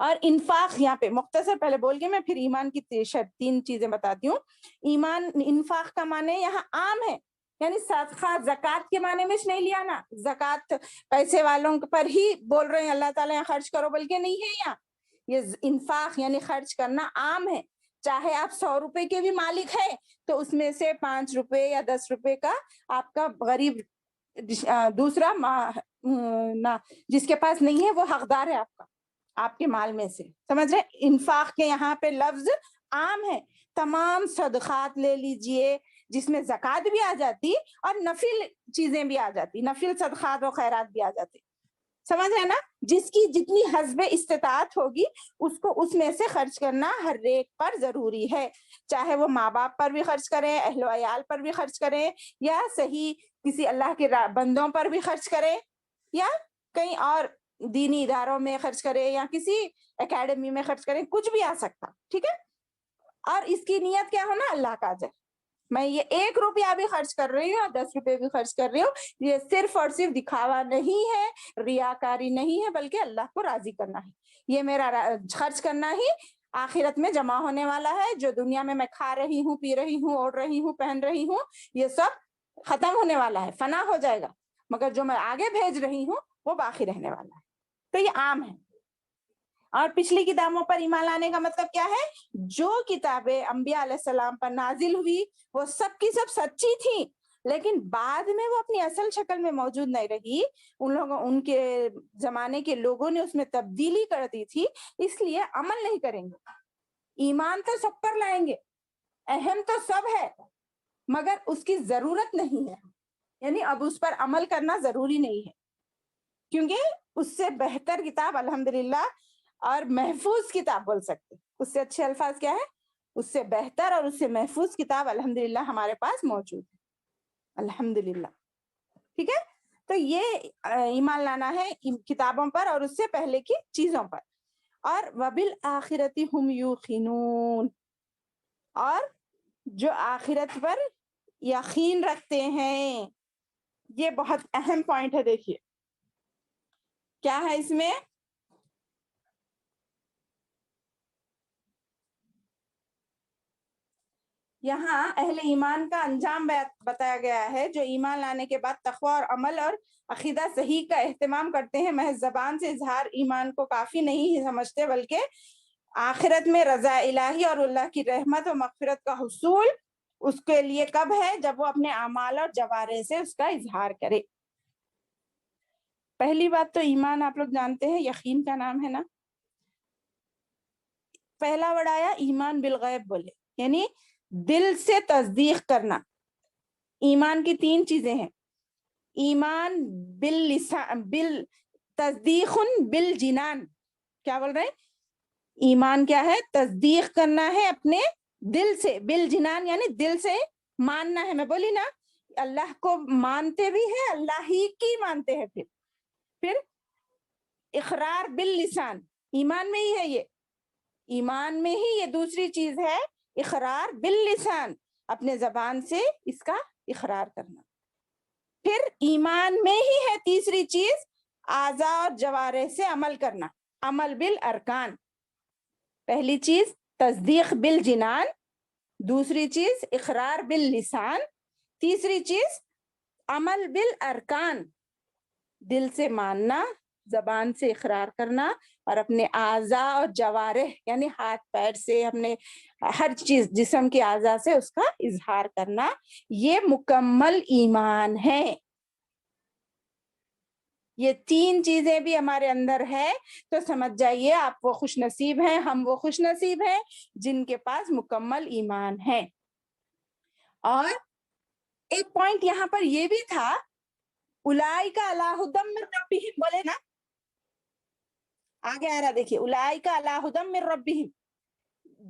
Speaker 1: اور انفاق یہاں پہ مختصر پہلے بول کے میں پھر ایمان کی 3 چیزیں بتاتی ہوں. ایمان انفاق کا معنی یہاں عام ہے، یعنی صدقہ زکوٰۃ کے معنی میں نہیں لیا نا، زکوٰۃ پیسے والوں پر ہی بول رہے ہیں اللہ تعالیٰ خرچ کرو بلکہ نہیں ہے یہاں. یہ انفاق یعنی خرچ کرنا عام ہے، چاہے آپ 100 روپے کے بھی مالک ہے تو اس میں سے 5 روپے یا 10 روپے کا آپ کا غریب دوسرا جس کے پاس نہیں ہے وہ حقدار ہے آپ کے مال میں سے. سمجھ رہے؟ انفاق کے یہاں پہ لفظ عام ہے. تمام صدقات لے لیجئے جس میں زکوٰۃ بھی آ جاتی اور نفل چیزیں بھی آ جاتی، نفل صدقات و خیرات بھی آ جاتی. سمجھ رہے نا؟ جس کی جتنی حسب استطاعت ہوگی اس کو اس میں سے خرچ کرنا ہر ایک پر ضروری ہے، چاہے وہ ماں باپ پر بھی خرچ کریں، اہل و عیال پر بھی خرچ کریں، یا صحیح کسی اللہ کے بندوں پر بھی خرچ کریں، یا کہیں اور دینی اداروں میں خرچ کرے، یا کسی اکیڈمی میں خرچ کریں، کچھ بھی آ سکتا. ٹھیک ہے؟ اور اس کی نیت کیا ہونا؟ اللہ کا اجر. میں یہ 1 روپیہ بھی خرچ کر رہی ہوں اور 10 روپے بھی خرچ کر رہی ہوں، یہ صرف اور صرف دکھاوا نہیں ہے، ریاکاری نہیں ہے، بلکہ اللہ کو راضی کرنا ہے. یہ میرا خرچ کرنا ہی آخرت میں جمع ہونے والا ہے. جو دنیا میں کھا رہی ہوں، پی رہی ہوں، اوڑھ رہی ہوں، پہن رہی ہوں، یہ سب ختم ہونے والا ہے، فنا ہو جائے گا، مگر جو میں آگے بھیج رہی ہوں وہ باقی رہنے والا ہے. تو یہ عام ہے. اور پچھلی کتابوں پر ایمان لانے کا مطلب کیا ہے؟ جو کتابیں انبیاء علیہ السلام پر نازل ہوئی وہ سب کی سب سچی تھی، لیکن بعد میں وہ اپنی اصل شکل میں موجود نہیں رہی، ان کے زمانے کے لوگوں نے اس میں تبدیلی کر دی تھی، اس لیے عمل نہیں کریں گے. ایمان تو سب پر لائیں گے، اہم تو سب ہے، مگر اس کی ضرورت نہیں ہے، یعنی اب اس پر عمل کرنا ضروری نہیں ہے، کیونکہ اس سے بہتر کتاب الحمدللہ اور محفوظ کتاب بول سکتے، اس سے اچھے الفاظ کیا ہے، اس سے بہتر اور اس سے محفوظ کتاب الحمدللہ ہمارے پاس موجود ہے، الحمدللہ. ٹھیک ہے، تو یہ ایمان لانا ہے کتابوں پر اور اس سے پہلے کی چیزوں پر. اور وَبِالْآخِرَةِ هُمْ يُوقِنُونَ، اور جو آخرت پر یقین رکھتے ہیں. یہ بہت اہم پوائنٹ ہے. دیکھیے کیا ہے اس میں، یہاں اہل ایمان کا انجام بتایا گیا ہے، جو ایمان لانے کے بعد تقوی اور عمل اور عقیدہ صحیح کا اہتمام کرتے ہیں، محض زبان سے اظہار ایمان کو کافی نہیں سمجھتے، بلکہ آخرت میں رضا الہی اور اللہ کی رحمت و مغفرت کا حصول اس کے لیے کب ہے، جب وہ اپنے اعمال اور جوارح سے اس کا اظہار کرے. پہلی بات تو ایمان آپ لوگ جانتے ہیں یقین کا نام ہے نا، پہلا ورڈ آیا ایمان بالغیب بولے، یعنی دل سے تصدیق کرنا. ایمان کی 3 چیزیں ہیں، ایمان باللسان، تصدیق بالجنان. کیا بول رہے ہیں، ایمان کیا ہے، تصدیق کرنا ہے اپنے دل سے، بالجنان یعنی دل سے ماننا ہے. میں بولی نا اللہ کو مانتے بھی ہیں، اللہ ہی کی مانتے ہیں. پھر اقرار باللسان، ایمان میں ہی ہے، یہ ایمان میں ہی یہ دوسری چیز ہے، اقرار باللسان، اپنے زبان سے اس کا اقرار کرنا. پھر ایمان میں ہی ہے تیسری چیز، اعضاء اور جوارح سے عمل کرنا، عمل بالارکان. پہلی چیز تصدیق بالجنان، دوسری چیز اقرار باللسان، تیسری چیز عمل بالارکان، دل سے ماننا، زبان سے اقرار کرنا، اور اپنے اعضاء اور جوارح یعنی ہاتھ پیر سے، اپنے ہر چیز جسم کے اعضاء سے اس کا اظہار کرنا. یہ مکمل ایمان ہے. یہ 3 چیزیں بھی ہمارے اندر ہے تو سمجھ جائیے آپ وہ خوش نصیب ہیں، ہم وہ خوش نصیب ہیں جن کے پاس مکمل ایمان ہے. اور ایک پوائنٹ یہاں پر یہ بھی تھا، اولئک علی ھدی من ربہم، بولے نا آگے آ رہا، دیکھیے اولئک علی ھدی من ربہم،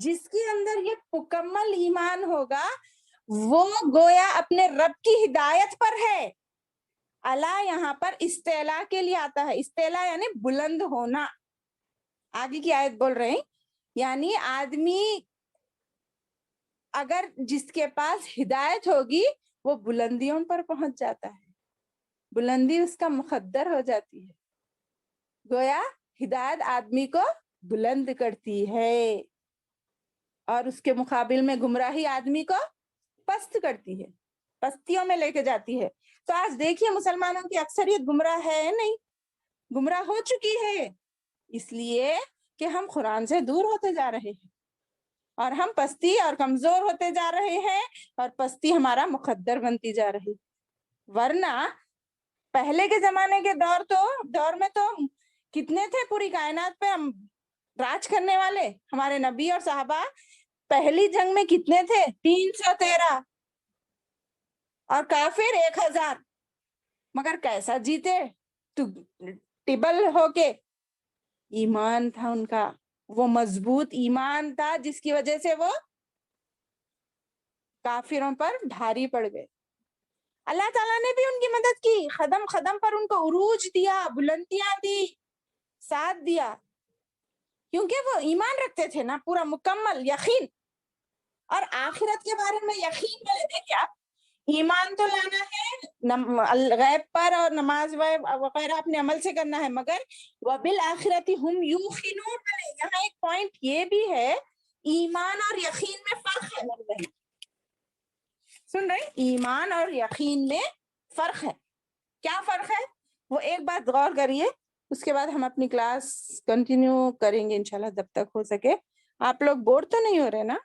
Speaker 1: جس کے اندر یہ مکمل ایمان ہوگا وہ گویا اپنے رب کی ہدایت پر ہے. اللہ یہاں پر استعلا کے لیے آتا ہے، استعلا یعنی بلند ہونا. آگے کی آیت بول رہے ہیں، یعنی آدمی اگر جس کے پاس ہدایت ہوگی وہ بلندیوں پر پہنچ جاتا ہے، بلندی اس کا مقدر ہو جاتی ہے. گویا ہدایت آدمی کو بلند کرتی ہے اور اس کے مقابل میں گمراہی آدمی کو پست کرتی ہے، پستیوں میں لے کے جاتی ہے. تو آج دیکھیے مسلمانوں کی اکثریت گمراہ ہے نہیں، گمراہ ہو چکی ہے، اس لیے کہ ہم قرآن سے دور ہوتے جا رہے ہیں اور ہم پستی اور کمزور ہوتے جا رہے ہیں اور پستی ہمارا مقدر بنتی جا رہی. ورنہ پہلے کے زمانے کے دور میں تو کتنے تھے پوری کائنات پہ ہم راج کرنے والے، ہمارے نبی اور صحابہ پہلی جنگ میں کتنے تھے، 313، اور کافر 1000، مگر کیسا جیتے، ٹبل ہو کے. ایمان تھا ان کا، وہ مضبوط ایمان تھا جس کی وجہ سے وہ کافروں پر بھاری پڑ گئے. اللہ تعالیٰ نے بھی ان کی مدد کی، قدم قدم پر ان کو عروج دیا، بلندیاں دی، ساتھ دیا، کیونکہ وہ ایمان رکھتے تھے نا، پورا مکمل یقین. اور آخرت کے بارے میں یقین میں دیکھیں آپ، ایمان تو لانا ہے غیب پر اور نماز وغیرہ اپنے عمل سے کرنا ہے، مگر وَبِالْآخِرَةِ هُمْ يُوقِنُونَ. یہاں ایک پوائنٹ یہ بھی ہے، ایمان اور یقین میں فرق ہے. سن رہے، ایمان اور یقین میں فرق ہے. کیا فرق ہے وہ ایک بات غور کریے، اس کے بعد ہم اپنی کلاس کنٹینیو کریں گے انشاءاللہ جب تک ہو سکے. آپ لوگ بور تو نہیں ہو رہے نا؟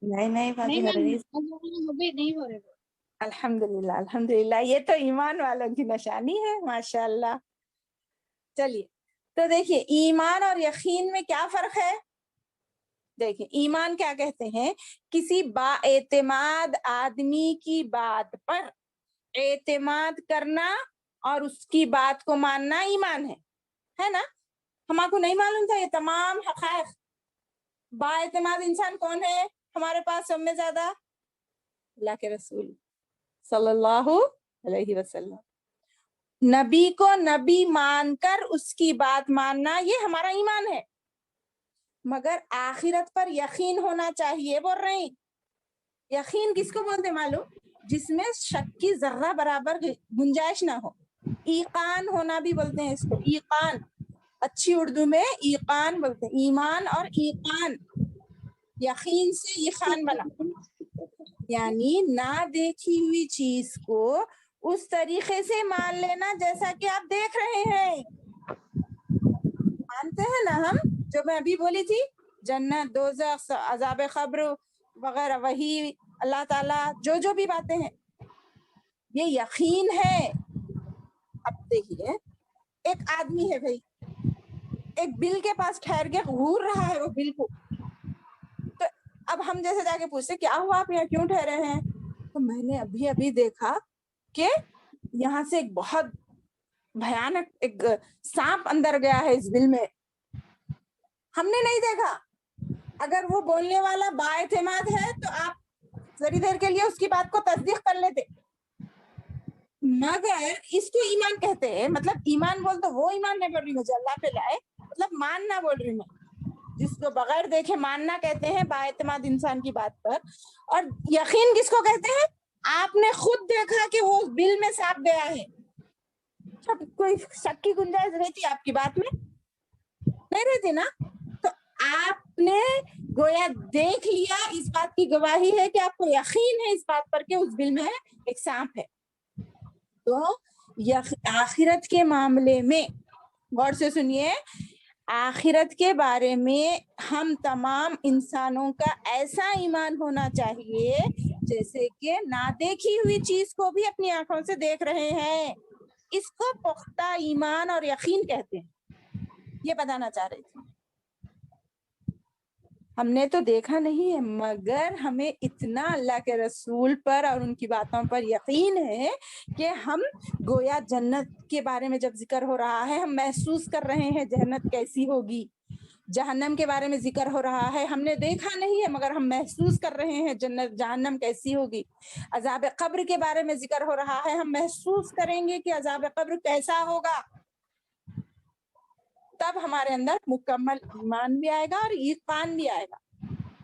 Speaker 3: نہیں
Speaker 4: نہیں
Speaker 3: باجی
Speaker 4: میم
Speaker 3: ہرگز
Speaker 4: نہیں ہو رہے وہ.
Speaker 1: الحمدللہ الحمدللہ، یہ تو ایمان والوں کی نشانی ہے ماشاءاللہ. چلیے تو دیکھیے ایمان اور یقین میں کیا فرق ہے. دیکھیں ایمان کیا کہتے ہیں، کسی با اعتماد آدمی کی بات پر اعتماد کرنا اور اس کی بات کو ماننا ایمان ہے نا. ہمارے کو نہیں معلوم تھا یہ تمام حقائق. با اعتماد انسان کون ہے ہمارے پاس سب میں زیادہ؟ اللہ کے رسول صلی اللہ علیہ وسلم. نبی کو نبی مان کر اس کی بات ماننا یہ ہمارا ایمان ہے. مگر آخرت پر یقین ہونا چاہیے بول رہے ہیں. یقین کس کو بولتے معلوم؟ جس میں شک کی ذرہ برابر گنجائش نہ ہو. ایقان ہونا بھی بولتے ہیں اس کو، ایقان. اچھی اردو میں ایقان بولتے ہیں، ایمان اور ایقان. یقین سے ایقان بنا، یعنی نہ دیکھی ہوئی چیز کو اس طریقے سے مان لینا جیسا کہ آپ دیکھ رہے ہیں. مانتے ہیں نا ہم، جو میں ابھی بولی تھی جنت، دوزخ، عذاب قبر وغیرہ، وہی اللہ تعالیٰ، جو بھی باتیں ہیں یہ یقین ہے. اب دیکھیے ایک آدمی ہے بھائی، ایک بل کے پاس ٹھہر کے گھور رہا ہے وہ بل کو. تو اب ہم جیسے جا کے پوچھتے کیا ہوا آپ یہاں کیوں ٹھہرے ہیں؟ تو میں نے ابھی دیکھا کہ یہاں سے ایک بہت بھیانک ایک سانپ اندر گیا ہے اس بل میں. ہم نے نہیں دیکھا. اگر وہ بولنے والا با اعتماد ہے تو آپ ذری دیر کے لیے اس کی بات کو تصدیق کر لیتے. مگر اس کو ایمان کہتے ہیں. مطلب ایمان بول تو وہ ایمان نہیں بول رہی مجھے اللہ پہ لائے، مطلب ماننا بول رہی میں، جس کو بغیر دیکھے ماننا کہتے ہیں با اعتماد انسان کی بات پر. اور یقین کس کو کہتے ہیں؟ آپ نے خود دیکھا کہ وہ بل میں سانپ گیا ہے. کوئی شک کی گنجائش رہتی آپ کی بات میں؟ نہیں رہتی نا. تو آپ نے گویا دیکھ لیا، اس بات کی گواہی ہے کہ آپ کو یقین ہے اس بات پر کہ اس بل میں ایک سانپ ہے. تو آخرت کے معاملے میں غور سے سنیے، آخرت کے بارے میں ہم تمام انسانوں کا ایسا ایمان ہونا چاہیے جیسے کہ نہ دیکھی ہوئی چیز کو بھی اپنی آنکھوں سے دیکھ رہے ہیں. اس کو پختہ ایمان اور یقین کہتے ہیں. یہ بتانا چاہ رہی تھی. ہم نے تو دیکھا نہیں ہے مگر ہمیں اتنا اللہ کے رسول پر اور ان کی باتوں پر یقین ہے کہ ہم گویا جنت کے بارے میں جب ذکر ہو رہا ہے ہم محسوس کر رہے ہیں جنت کیسی ہوگی. جہنم کے بارے میں ذکر ہو رہا ہے، ہم نے دیکھا نہیں ہے مگر ہم محسوس کر رہے ہیں جنت جہنم کیسی ہوگی. عذاب قبر کے بارے میں ذکر ہو رہا ہے، ہم محسوس کریں گے کہ عذاب قبر کیسا ہوگا. تب ہمارے اندر مکمل ایمان بھی آئے گا اور ایقان بھی آئے گا.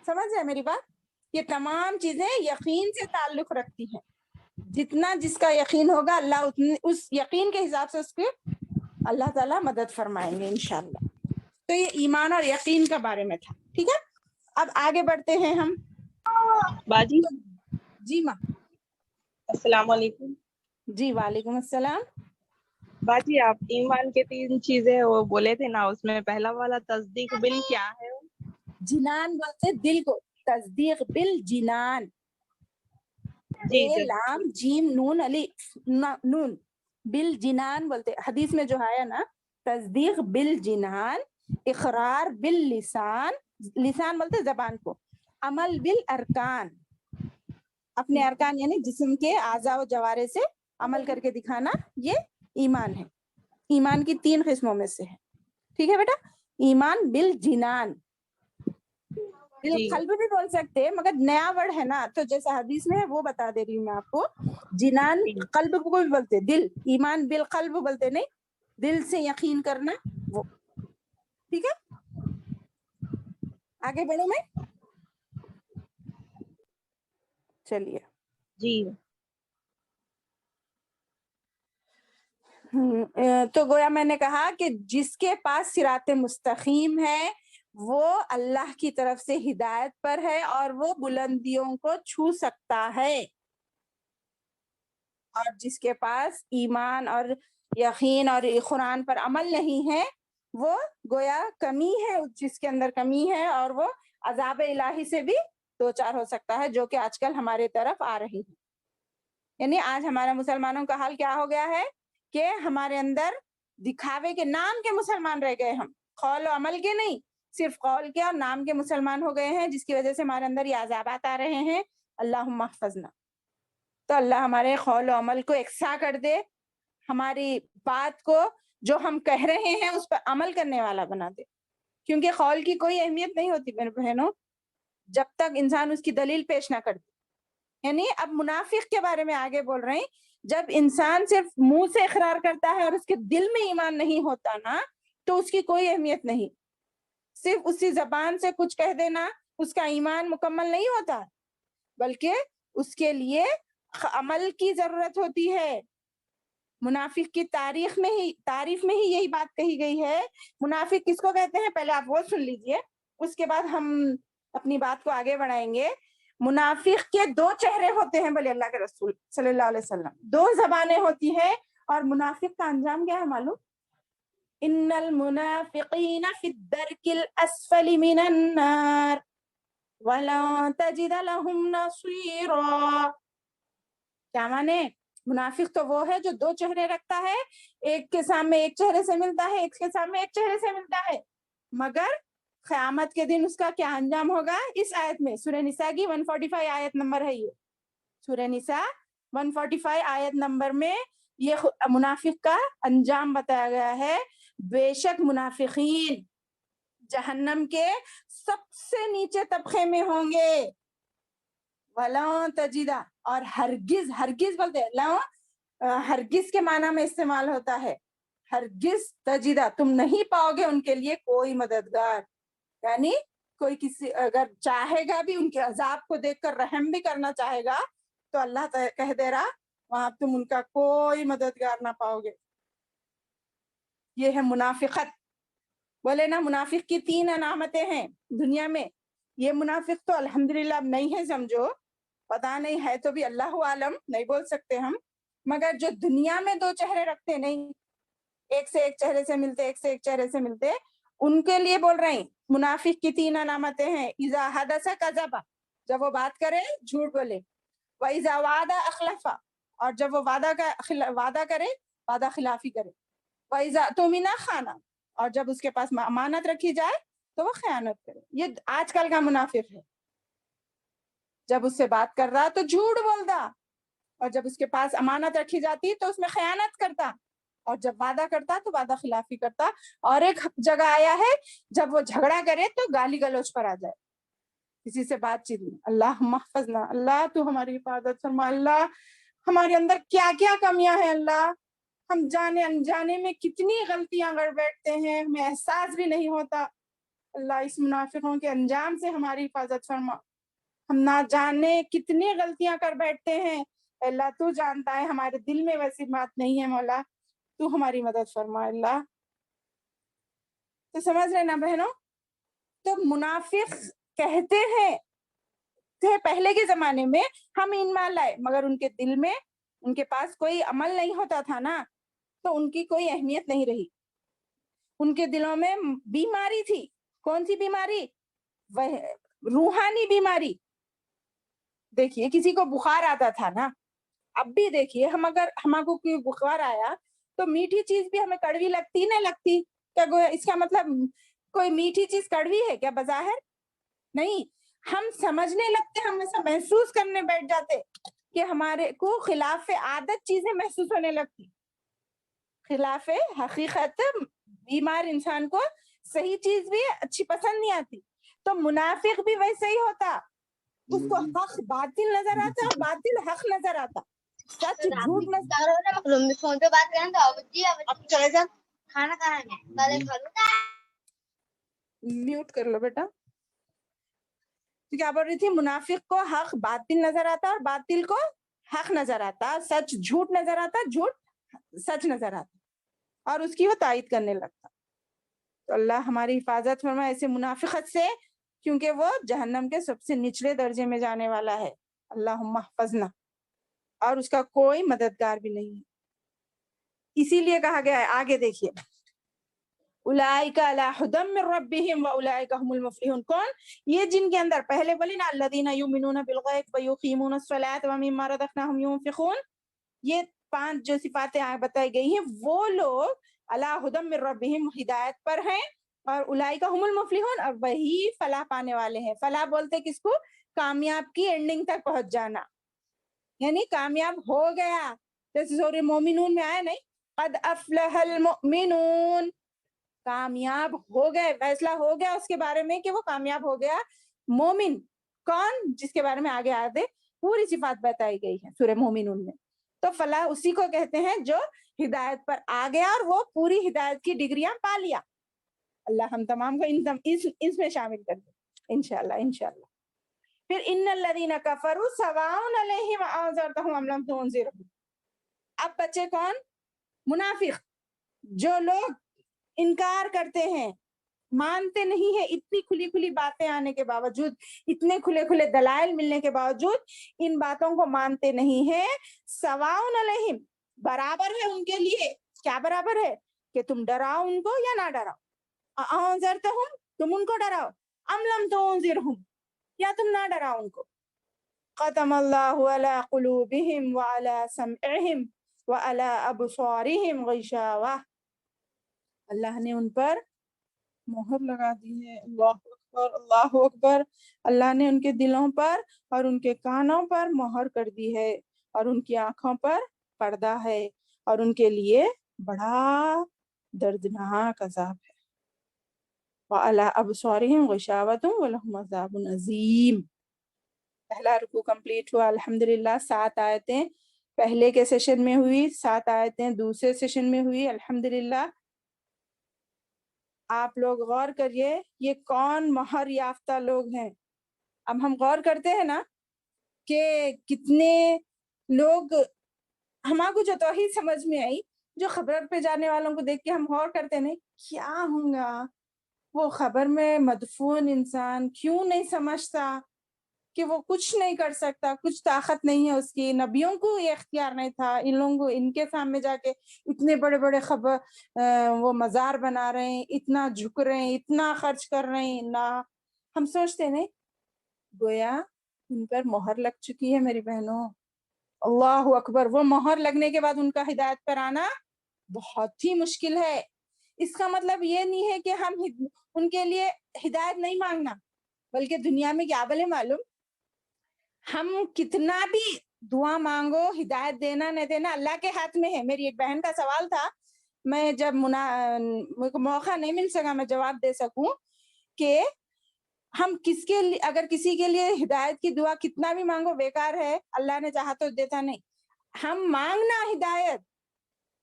Speaker 1: سمجھ رہے میری بات؟ یہ تمام چیزیں یقین سے تعلق رکھتی ہیں. جتنا جس کا یقین ہوگا اللہ اس یقین کے حساب سے اس کے اللہ تعالیٰ مدد فرمائیں گے انشاءاللہ. تو یہ ایمان اور یقین کا بارے میں تھا. ٹھیک ہے، اب آگے بڑھتے ہیں ہم.
Speaker 5: باجی
Speaker 1: جی ماں.
Speaker 5: السلام علیکم.
Speaker 1: جی وعلیکم السلام.
Speaker 5: باجی آپ ایمان کے 3 چیزیں وہ بولے تھے نا، اس میں پہلا والا تصدیق بل کیا ہے؟
Speaker 1: جنان بولتے دل کو، تصدیق بل جنان.
Speaker 5: جی
Speaker 1: بے لام جیم نون علی نون، بل جنان بولتے. حدیث میں جو آیا نا تصدیق بل جنان، اقرار بال لسان، لسان بولتے زبان کو، عمل بال ارکان، اپنے ارکان یعنی جسم کے اعضاء و جوارے سے عمل کر کے دکھانا، یہ ایمان ہے. ایمان کی 3 قسموں میں سے ہے. ٹھیک ہے بیٹا. ایمان بال جنان، قلب بھی بول سکتے مگر نیا ورڈ ہے نا، تو جیسا حدیث میں ہے وہ بتا دے رہی ہوں میں آپ کو. جنان قلب کو بھی بولتے، دل. ایمان بالقلب بولتے نہیں، دل سے یقین کرنا وہ. ٹھیک ہے، آگے بڑھوں میں. چلیے
Speaker 5: جی
Speaker 1: تو گویا میں نے کہا کہ جس کے پاس صراط مستقیم ہے وہ اللہ کی طرف سے ہدایت پر ہے اور وہ بلندیوں کو چھو سکتا ہے. اور جس کے پاس ایمان اور یقین اور قرآن پر عمل نہیں ہے وہ گویا کمی ہے، جس کے اندر کمی ہے اور وہ عذاب الہی سے بھی دو چار ہو سکتا ہے جو کہ آج کل ہمارے طرف آ رہی ہے. یعنی آج ہمارے مسلمانوں کا حال کیا ہو گیا ہے کہ ہمارے اندر دکھاوے کے نام کے مسلمان رہ گئے, ہم قول و عمل کے نہیں, صرف قول کے اور نام کے مسلمان ہو گئے ہیں, جس کی وجہ سے ہمارے اندر یہ عذابات آ رہے ہیں. اللہم احفظنا. تو اللہ ہمارے قول و عمل کو یکساں کر دے, ہماری بات کو جو ہم کہہ رہے ہیں اس پر عمل کرنے والا بنا دے, کیونکہ قول کی کوئی اہمیت نہیں ہوتی میرے بہنوں جب تک انسان اس کی دلیل پیش نہ کر دے. یعنی اب منافق کے بارے میں آگے بول رہے ہیں, جب انسان صرف منہ سے اقرار کرتا ہے اور اس کے دل میں ایمان نہیں ہوتا نا, تو اس کی کوئی اہمیت نہیں. صرف اسی زبان سے کچھ کہہ دینا اس کا ایمان مکمل نہیں ہوتا, بلکہ اس کے لیے عمل کی ضرورت ہوتی ہے. منافق کی تعریف میں ہی یہی بات کہی گئی ہے. منافق کس کو کہتے ہیں پہلے آپ وہ سن لیجئے, اس کے بعد ہم اپنی بات کو آگے بڑھائیں گے. منافق کے دو چہرے ہوتے ہیں بولے اللہ کے رسول صلی اللہ علیہ وسلم, دو زبانیں ہوتی ہیں. اور منافق کا انجام کیا ہے معلوم؟ ان المنافقین فی الدرک الاسفل من النار وَلَن تَجِدَ لَهُمْ نَصِيرًا. کیا مانے؟ منافق تو وہ ہے جو دو چہرے رکھتا ہے, ایک کے سامنے ایک چہرے سے ملتا ہے, ایک کے سامنے ایک چہرے سے ملتا ہے, مگر قیامت کے دن اس کا کیا انجام ہوگا؟ اس آیت میں سورہ نساء کی 145 آیت نمبر ہے, یہ سورہ نساء 145 آیت نمبر میں یہ منافق کا انجام بتایا گیا ہے. بے شک منافقین جہنم کے سب سے نیچے طبقے میں ہوں گے. وَلَن تَجِدَ, اور ہرگز بولتے ہیں, ہرگز کے معنی میں استعمال ہوتا ہے. ہرگز تجدہ, تم نہیں پاؤ گے ان کے لیے کوئی مددگار. یعنی کوئی کسی اگر چاہے گا بھی ان کے عذاب کو دیکھ کر رحم بھی کرنا چاہے گا, تو اللہ کہہ دے رہا وہاں تم ان کا کوئی مددگار نہ پاؤ گے. یہ ہے منافقت. بولے نا منافق کی 3 علامتیں ہیں دنیا میں. یہ منافق تو الحمدللہ اب نہیں ہے, سمجھو پتا نہیں ہے تو بھی اللہ عالم, نہیں بول سکتے ہم, مگر جو دنیا میں دو چہرے رکھتے نہیں, ایک سے ایک چہرے سے ملتے, ایک سے ایک چہرے سے ملتے, ان کے لیے بول رہے ہیں منافق کی 3 علامتیں ہیں. اذا حدث کذب, جب وہ بات کرے جھوٹ بولے. واذا وعد اخلف, اور جب وہ وعدہ کرے وعدہ خلافی کرے. واذا اؤتمن خان, اور جب اس کے پاس امانت رکھی جائے تو وہ خیانت کرے. یہ آج کل کا منافق ہے. جب اس سے بات کر رہا تو جھوٹ بولتا, اور جب اس کے پاس امانت رکھی جاتی تو اس میں خیانت کرتا, اور جب وعدہ کرتا تو وعدہ خلافی کرتا. اور ایک جگہ آیا ہے جب وہ جھگڑا کرے تو گالی گلوچ پر آ جائے, کسی سے بات چیت نہیں. اللہ محفظنا, اللہ تو ہماری حفاظت فرما. اللہ ہمارے اندر کیا کیا کمیاں ہیں, اللہ ہم جانے انجانے میں کتنی غلطیاں کر بیٹھتے ہیں, ہمیں احساس بھی نہیں ہوتا. اللہ اس منافقوں کے انجام سے ہماری حفاظت فرما. ہم نہ جانے کتنی غلطیاں کر بیٹھتے ہیں, اللہ تو جانتا ہے, ہمارے دل میں ویسی بات نہیں ہے. مولا تو ہماری مدد فرما. اللہ تو سمجھ رہے نا بہنوں, تو منافق کہتے ہیں تھے پہلے کے زمانے میں ہم ایمان لائے, مگر ان کے دل میں ان کے پاس کوئی عمل نہیں ہوتا تھا نا, تو ان کی کوئی اہمیت نہیں رہی. ان کے دلوں میں بیماری تھی. کون سی بیماری؟ وہ روحانی بیماری. دیکھیے کسی کو بخار آتا تھا نا, اب بھی دیکھیے ہم اگر ہمارے کو کوئی بخار آیا تو میٹھی چیز بھی ہمیں کڑوی لگتی نہ لگتی کیا؟ اس کا مطلب کوئی میٹھی چیز کڑوی ہے کیا بظاہر؟ نہیں, ہم سمجھنے لگتے, ہم ایسا محسوس کرنے بیٹھ جاتے کہ ہمارے کو خلاف عادت چیزیں محسوس ہونے لگتی. خلاف حقیقت بیمار انسان کو صحیح چیز بھی اچھی پسند نہیں آتی. تو منافق بھی ویسے ہی ہوتا, اس کو حق باطل نظر آتا اور باطل حق نظر آتا, سچ جھوٹ نظر.
Speaker 2: فون پہ بات کریں تو اب چلے جا کھانا کھانا
Speaker 1: میوٹ کر لو بیٹا. تو کیا بول رہی تھی؟ منافق کو حق باطل نظر آتا اور باطل کو حق نظر آتا, سچ جھوٹ نظر آتا, جھوٹ سچ نظر آتا, اور اس کی وہ تائید کرنے لگتا. تو اللہ ہماری حفاظت فرمائے ایسے منافقت سے, کیونکہ وہ جہنم کے سب سے نچلے درجے میں جانے والا ہے. اللہم احفظنا, اور اس کا کوئی مددگار بھی نہیں ہے. اسی لیے کہا گیا ہے, آگے دیکھیے, اولئک علی ھدی من ربہم واولئک هم المفلحون. کون؟ یہ جن کے اندر پہلے بولی نا الذین یؤمنون بالغیب ویقیمون الصلاۃ ومما رزقناہم ينفقون، یہ 5 جو صفاتیں بتائی گئی ہیں، وہ لوگ علی ھدی من ربہم ہدایت پر ہیں، اور اولئک هم المفلحون، اور وہی فلاح پانے والے ہیں. فلاح بولتے کس کو؟ کامیاب کی اینڈنگ تک پہنچ جانا، یعنی کامیاب ہو گیا. جیسے سورہ مومنون میں آیا نہیں، قد افلح المؤمنون، کامیاب ہو گئے، فیصلہ ہو گیا اس کے بارے میں کہ وہ کامیاب ہو گیا. مومن کون؟ جس کے بارے میں آگے آتے پوری صفات بتائی گئی ہے سورہ مومنون میں. تو فلاح اسی کو کہتے ہیں جو ہدایت پر آ گیا اور وہ پوری ہدایت کی ڈگریاں پا لیا. اللہ ہم تمام کو اس میں شامل کر دے انشاءاللہ انشاءاللہ. پھر ان الذین کفروا سواء علیہم انذرتہم ام لم تنذرہم. اب بچے کون؟ منافق، جو لوگ انکار کرتے ہیں، مانتے نہیں ہیں، اتنی کھلی کھلی باتیں آنے کے باوجود، اتنے کھلے کھلے دلائل ملنے کے باوجود ان باتوں کو مانتے نہیں ہیں. سواء علیہم، برابر ہے ان کے لیے. کیا برابر ہے؟ کہ تم ڈراؤ ان کو یا نہ ڈراؤ. انذرتہم، تم ان کو ڈراؤ، ام لم تنذرہم، یا تم نہ ڈراؤ ان کو. ختم اللہ علی قلوبہم وعلی سمعہم وعلی ابصارہم غشاوہ. اللہ نے ان پر مہر لگا دی ہے. اللہ اکبر اللہ اکبر. اللہ نے ان کے دلوں پر اور ان کے کانوں پر مہر کر دی ہے، اور ان کی آنکھوں پر پردہ ہے، اور ان کے لیے بڑا دردناک عذاب ہے. وعلی ابصارہم غشاوۃ ولہم عذاب عظیم. پہلا رکوع کمپلیٹ ہوا الحمدللہ. 7 آیتیں پہلے کے سیشن میں ہوئی، 7 آیتیں دوسرے سیشن میں ہوئی الحمدللہ. آپ لوگ غور کریے یہ کون مہر یافتہ لوگ ہیں. اب ہم غور کرتے ہیں نا کہ کتنے لوگ، ہمارے کو جو توحید سمجھ میں آئی، جو خبر پہ جانے والوں کو دیکھ کے ہم غور کرتے نہیں کیا ہوں گا وہ خبر میں مدفون انسان کیوں نہیں سمجھتا کہ وہ کچھ نہیں کر سکتا، کچھ طاقت نہیں ہے اس کی. نبیوں کو یہ اختیار نہیں تھا، ان لوگوں کو ان کے سامنے جا کے اتنے بڑے بڑے وہ مزار بنا رہے ہیں، اتنا جھک رہے ہیں، اتنا خرچ کر رہے ہیں. نہ ہم سوچتے نہیں گویا ان پر مہر لگ چکی ہے میری بہنوں. اللہ اکبر. وہ مہر لگنے کے بعد ان کا ہدایت پر آنا بہت ہی مشکل ہے. اس کا مطلب یہ نہیں ہے کہ ہم ان کے لیے ہدایت نہیں مانگنا، بلکہ دنیا میں کیا بولے معلوم، ہم کتنا بھی دعا مانگو، ہدایت دینا نہ دینا اللہ کے ہاتھ میں ہے. میری ایک بہن کا سوال تھا، میں جب میرے کو موقع نہیں مل سکا میں جواب دے سکوں کہ ہم کس کے لیے، اگر کسی کے لیے ہدایت کی دعا کتنا بھی مانگو بیکار ہے، اللہ نے چاہا تو دیتا نہیں. ہم مانگنا ہدایت.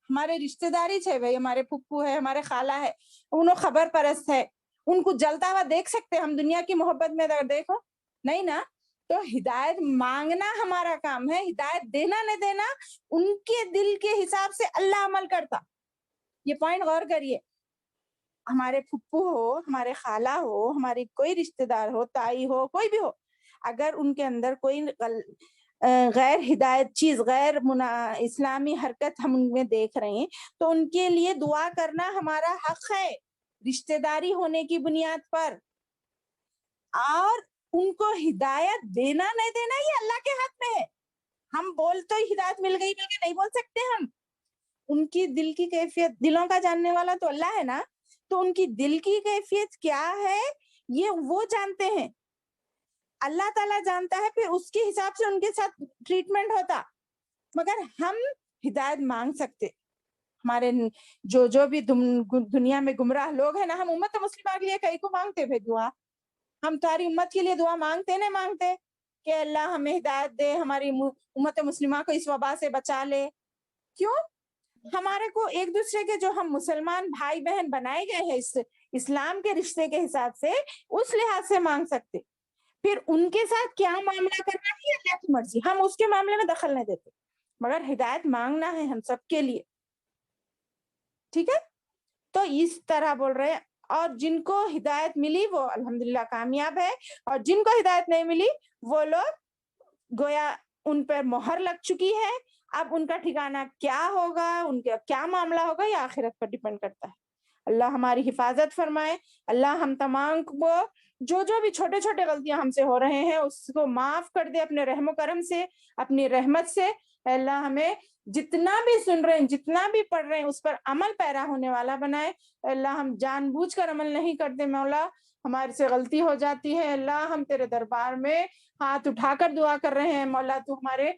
Speaker 1: ہمارے رشتہ داری ہے بھائی، ہمارے پھپھو ہے، ہمارے خالہ ہے، انہوں خبر پرست ہے، ان کو جلتا ہوا دیکھ سکتے ہم دنیا کی محبت میں اگر دیکھو نہیں نا. تو ہدایت مانگنا ہمارا کام ہے، ہدایت دینا نہ دینا ان کے دل کے حساب سے اللہ عمل کرتا. یہ پوائنٹ غور کریے. ہمارے پھپھو ہو، ہمارے خالہ ہو، ہماری کوئی رشتہ دار ہو، تائی ہو، کوئی بھی ہو، اگر ان کے اندر کوئی غیر ہدایت چیز، غیر اسلامی حرکت ہم ان میں دیکھ رہے ہیں تو ان کے لیے دعا کرنا ہمارا حق ہے رشتہ داری ہونے کی بنیاد پر. اور ان کو ہدایت دینا نہیں دینا یہ اللہ کے ہاتھ میں ہے. ہم بول تو ہدایت مل گئی بلکہ نہیں بول سکتے ہم. ان کی دل کی کیفیت، دلوں کا جاننے والا تو اللہ ہے نا، تو ان کی دل کی کیفیت کیا ہے یہ وہ جانتے ہیں، اللہ تعالیٰ جانتا ہے، پھر اس کے حساب سے ان کے ساتھ ٹریٹمنٹ ہوتا. مگر ہم ہدایت مانگ سکتے. ہمارے جو بھی دنیا میں گمراہ لوگ ہیں نا، ہم امت مسلمہ کے لیے کئی کو مانگتے بھائی دعا. ہم تمہاری امت کے لیے دعا مانگتے نہیں مانگتے کہ اللہ ہمیں ہدایت دے، ہماری امت مسلمہ کو اس وبا سے بچا لے. کیوں؟ ہمارے کو ایک دوسرے کے جو ہم مسلمان بھائی بہن بنائے گئے ہیں اس اسلام کے رشتے کے حساب سے، اس لحاظ سے مانگ سکتے. پھر ان کے ساتھ کیا معاملہ کرنا ہے اللہ کی مرضی، ہم اس کے معاملے میں دخل نہیں دیتے، مگر ہدایت مانگنا ہے ہم سب کے لیے. ٹھیک ہے؟ تو اس طرح بول رہے ہیں. اور جن کو ہدایت ملی وہ الحمدللہ کامیاب ہے، اور جن کو ہدایت نہیں ملی وہ لوگ گویا ان پر مہر لگ چکی ہے. اب ان کا ٹھکانہ کیا ہوگا، ان کا کیا معاملہ ہوگا، یہ آخرت پر ڈیپینڈ کرتا ہے. اللہ ہماری حفاظت فرمائے. اللہ ہم تمام کو جو بھی چھوٹے چھوٹے غلطیاں ہم سے ہو رہے ہیں اس کو معاف کر دے اپنے رحم و کرم سے, اپنی رحمت سے. اے اللہ ہمیں جتنا بھی سن رہے ہیں, جتنا بھی پڑھ رہے ہیں, اس پر عمل پیرا ہونے والا بنائے. اے اللہ ہم جان بوجھ کر عمل نہیں کرتے مولا, ہمارے سے غلطی ہو جاتی ہے. اللہ ہم تیرے دربار میں ہاتھ اٹھا کر دعا کر رہے ہیں مولا, تو ہمارے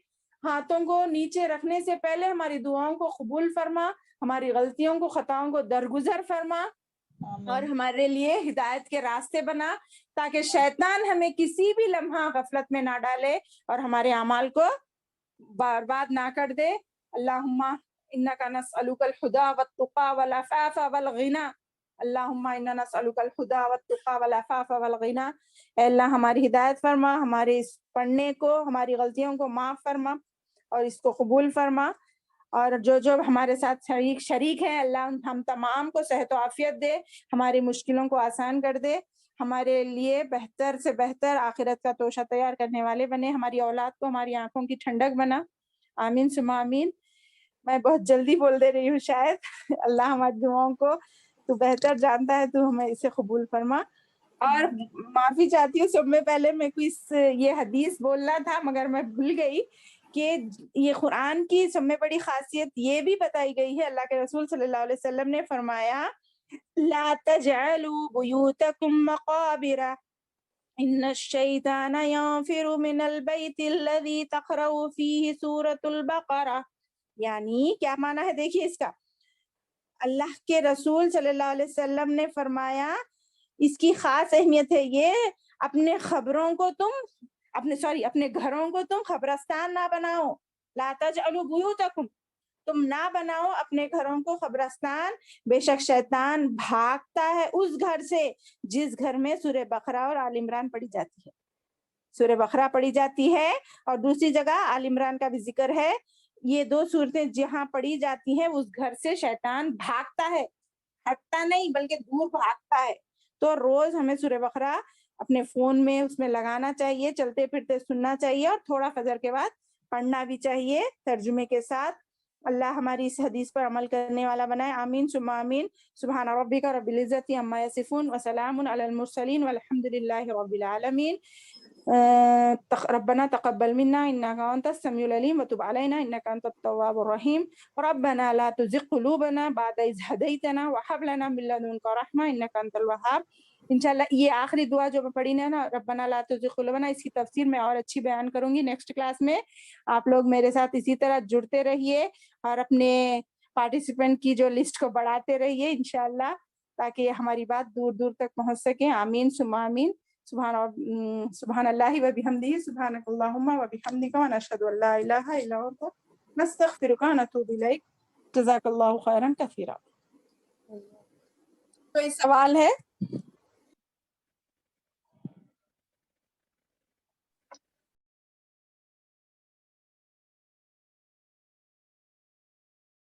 Speaker 1: ہاتھوں کو نیچے رکھنے سے پہلے ہماری دعاؤں کو قبول فرما, ہماری غلطیوں کو خطاؤں کو درگزر فرما, اور ہمارے لیے ہدایت کے راستے بنا, تاکہ شیطان ہمیں کسی بھی لمحہ غفلت میں نہ ڈالے اور ہمارے اعمال کو برباد نہ کر دے. اللہم انک نسألک الہدی والتقی والعفاف والغنی. اللہم انا نسألک الہدی والتقی والعفاف والغنی. اے اللہ ہماری ہدایت فرما, ہمارے اس پڑھنے کو, ہماری غلطیوں کو معاف فرما اور اس کو قبول فرما, اور جو ہمارے ساتھ شریک ہیں اللہ ہم تمام کو صحت و عافیت دے, ہماری مشکلوں کو آسان کر دے, ہمارے لیے بہتر سے بہتر آخرت کا توشہ تیار کرنے والے بنے, ہماری اولاد کو ہماری آنکھوں کی ٹھنڈک بنا. آمین ثم آمین. میں بہت جلدی بول دے رہی ہوں شاید. اللہ ہماری دعاؤں کو تو بہتر جانتا ہے, تو ہمیں اسے قبول فرما. اور معافی چاہتی ہوں, سب میں پہلے میں کوئی یہ حدیث بولنا تھا مگر میں بھول گئی کہ یہ قرآن کی سب میں بڑی خاصیت یہ بھی بتائی گئی ہے. اللہ کے رسول صلی اللہ علیہ وسلم نے فرمایا لا تجعلوا بیوتکم مقابر ان الشیطان ینفر من البیت الذی تقرأ فیہ سورۃ البقرہ. یعنی کیا معنی ہے دیکھیے اس کا. اللہ کے رسول صلی اللہ علیہ وسلم نے فرمایا اس کی خاص اہمیت ہے یہ, اپنے خبروں کو اپنے گھروں کو تم قبرستان نہ بناؤ. لا تجعلوا بیوتکم, تم نہ بناؤ اپنے گھروں کو قبرستان, بے شک شیطان بھاگتا ہے اس گھر سے جس گھر میں سورہ بقرہ اور آل عمران پڑھی جاتی ہے. سورہ بقرہ پڑھی جاتی ہے اور دوسری جگہ آل عمران کا بھی ذکر ہے. یہ دو صورتیں جہاں پڑھی جاتی ہیں اس گھر سے شیطان بھاگتا ہے, ہٹتا نہیں بلکہ دور بھاگتا ہے. تو روز ہمیں سورہ بقرہ اپنے فون میں اس میں لگانا چاہیے, چلتے پھرتے سننا چاہیے, اور تھوڑا فجر کے بعد پڑھنا بھی چاہیے ترجمے کے ساتھ. اللہ ہماری اس حدیث پر عمل کرنے والا بنائے. آمین ثم آمین. سبحان ربک رب العزت عما یصفون وسلام علی المرسلین والحمد للہ رب العالمین. ربنا تقبل منا انك انت السميع العليم وتب علينا انك انت التواب الرحيم. ربنا لا تزغ قلوبنا بعد إذ هديتنا وهب لنا من لدنك رحمة انك انت الوهاب. انشاءاللہ یہ آخری دعا جو میں پڑھی نا, ربنا لا تزغ قلوبنا, اس کی تفسیر میں اور اچھی بیان کروں گی نیکسٹ کلاس میں. آپ لوگ میرے ساتھ اسی طرح جڑتے رہیے اور اپنے پارٹیسپینٹ کی جو لسٹ کو بڑھاتے رہیے انشاءاللہ, تاکہ ہماری بات دور دور تک پہنچ سکے. آمین ثم آمین. سبحان اللہ و بحمدہ, سبحانک اللہم و بحمدک, ونشہد ان لا الہ الا انت نستغفرک ونتوب الیک. جزاک اللہ خیرا کثیرا. کوئی سوال ہے؟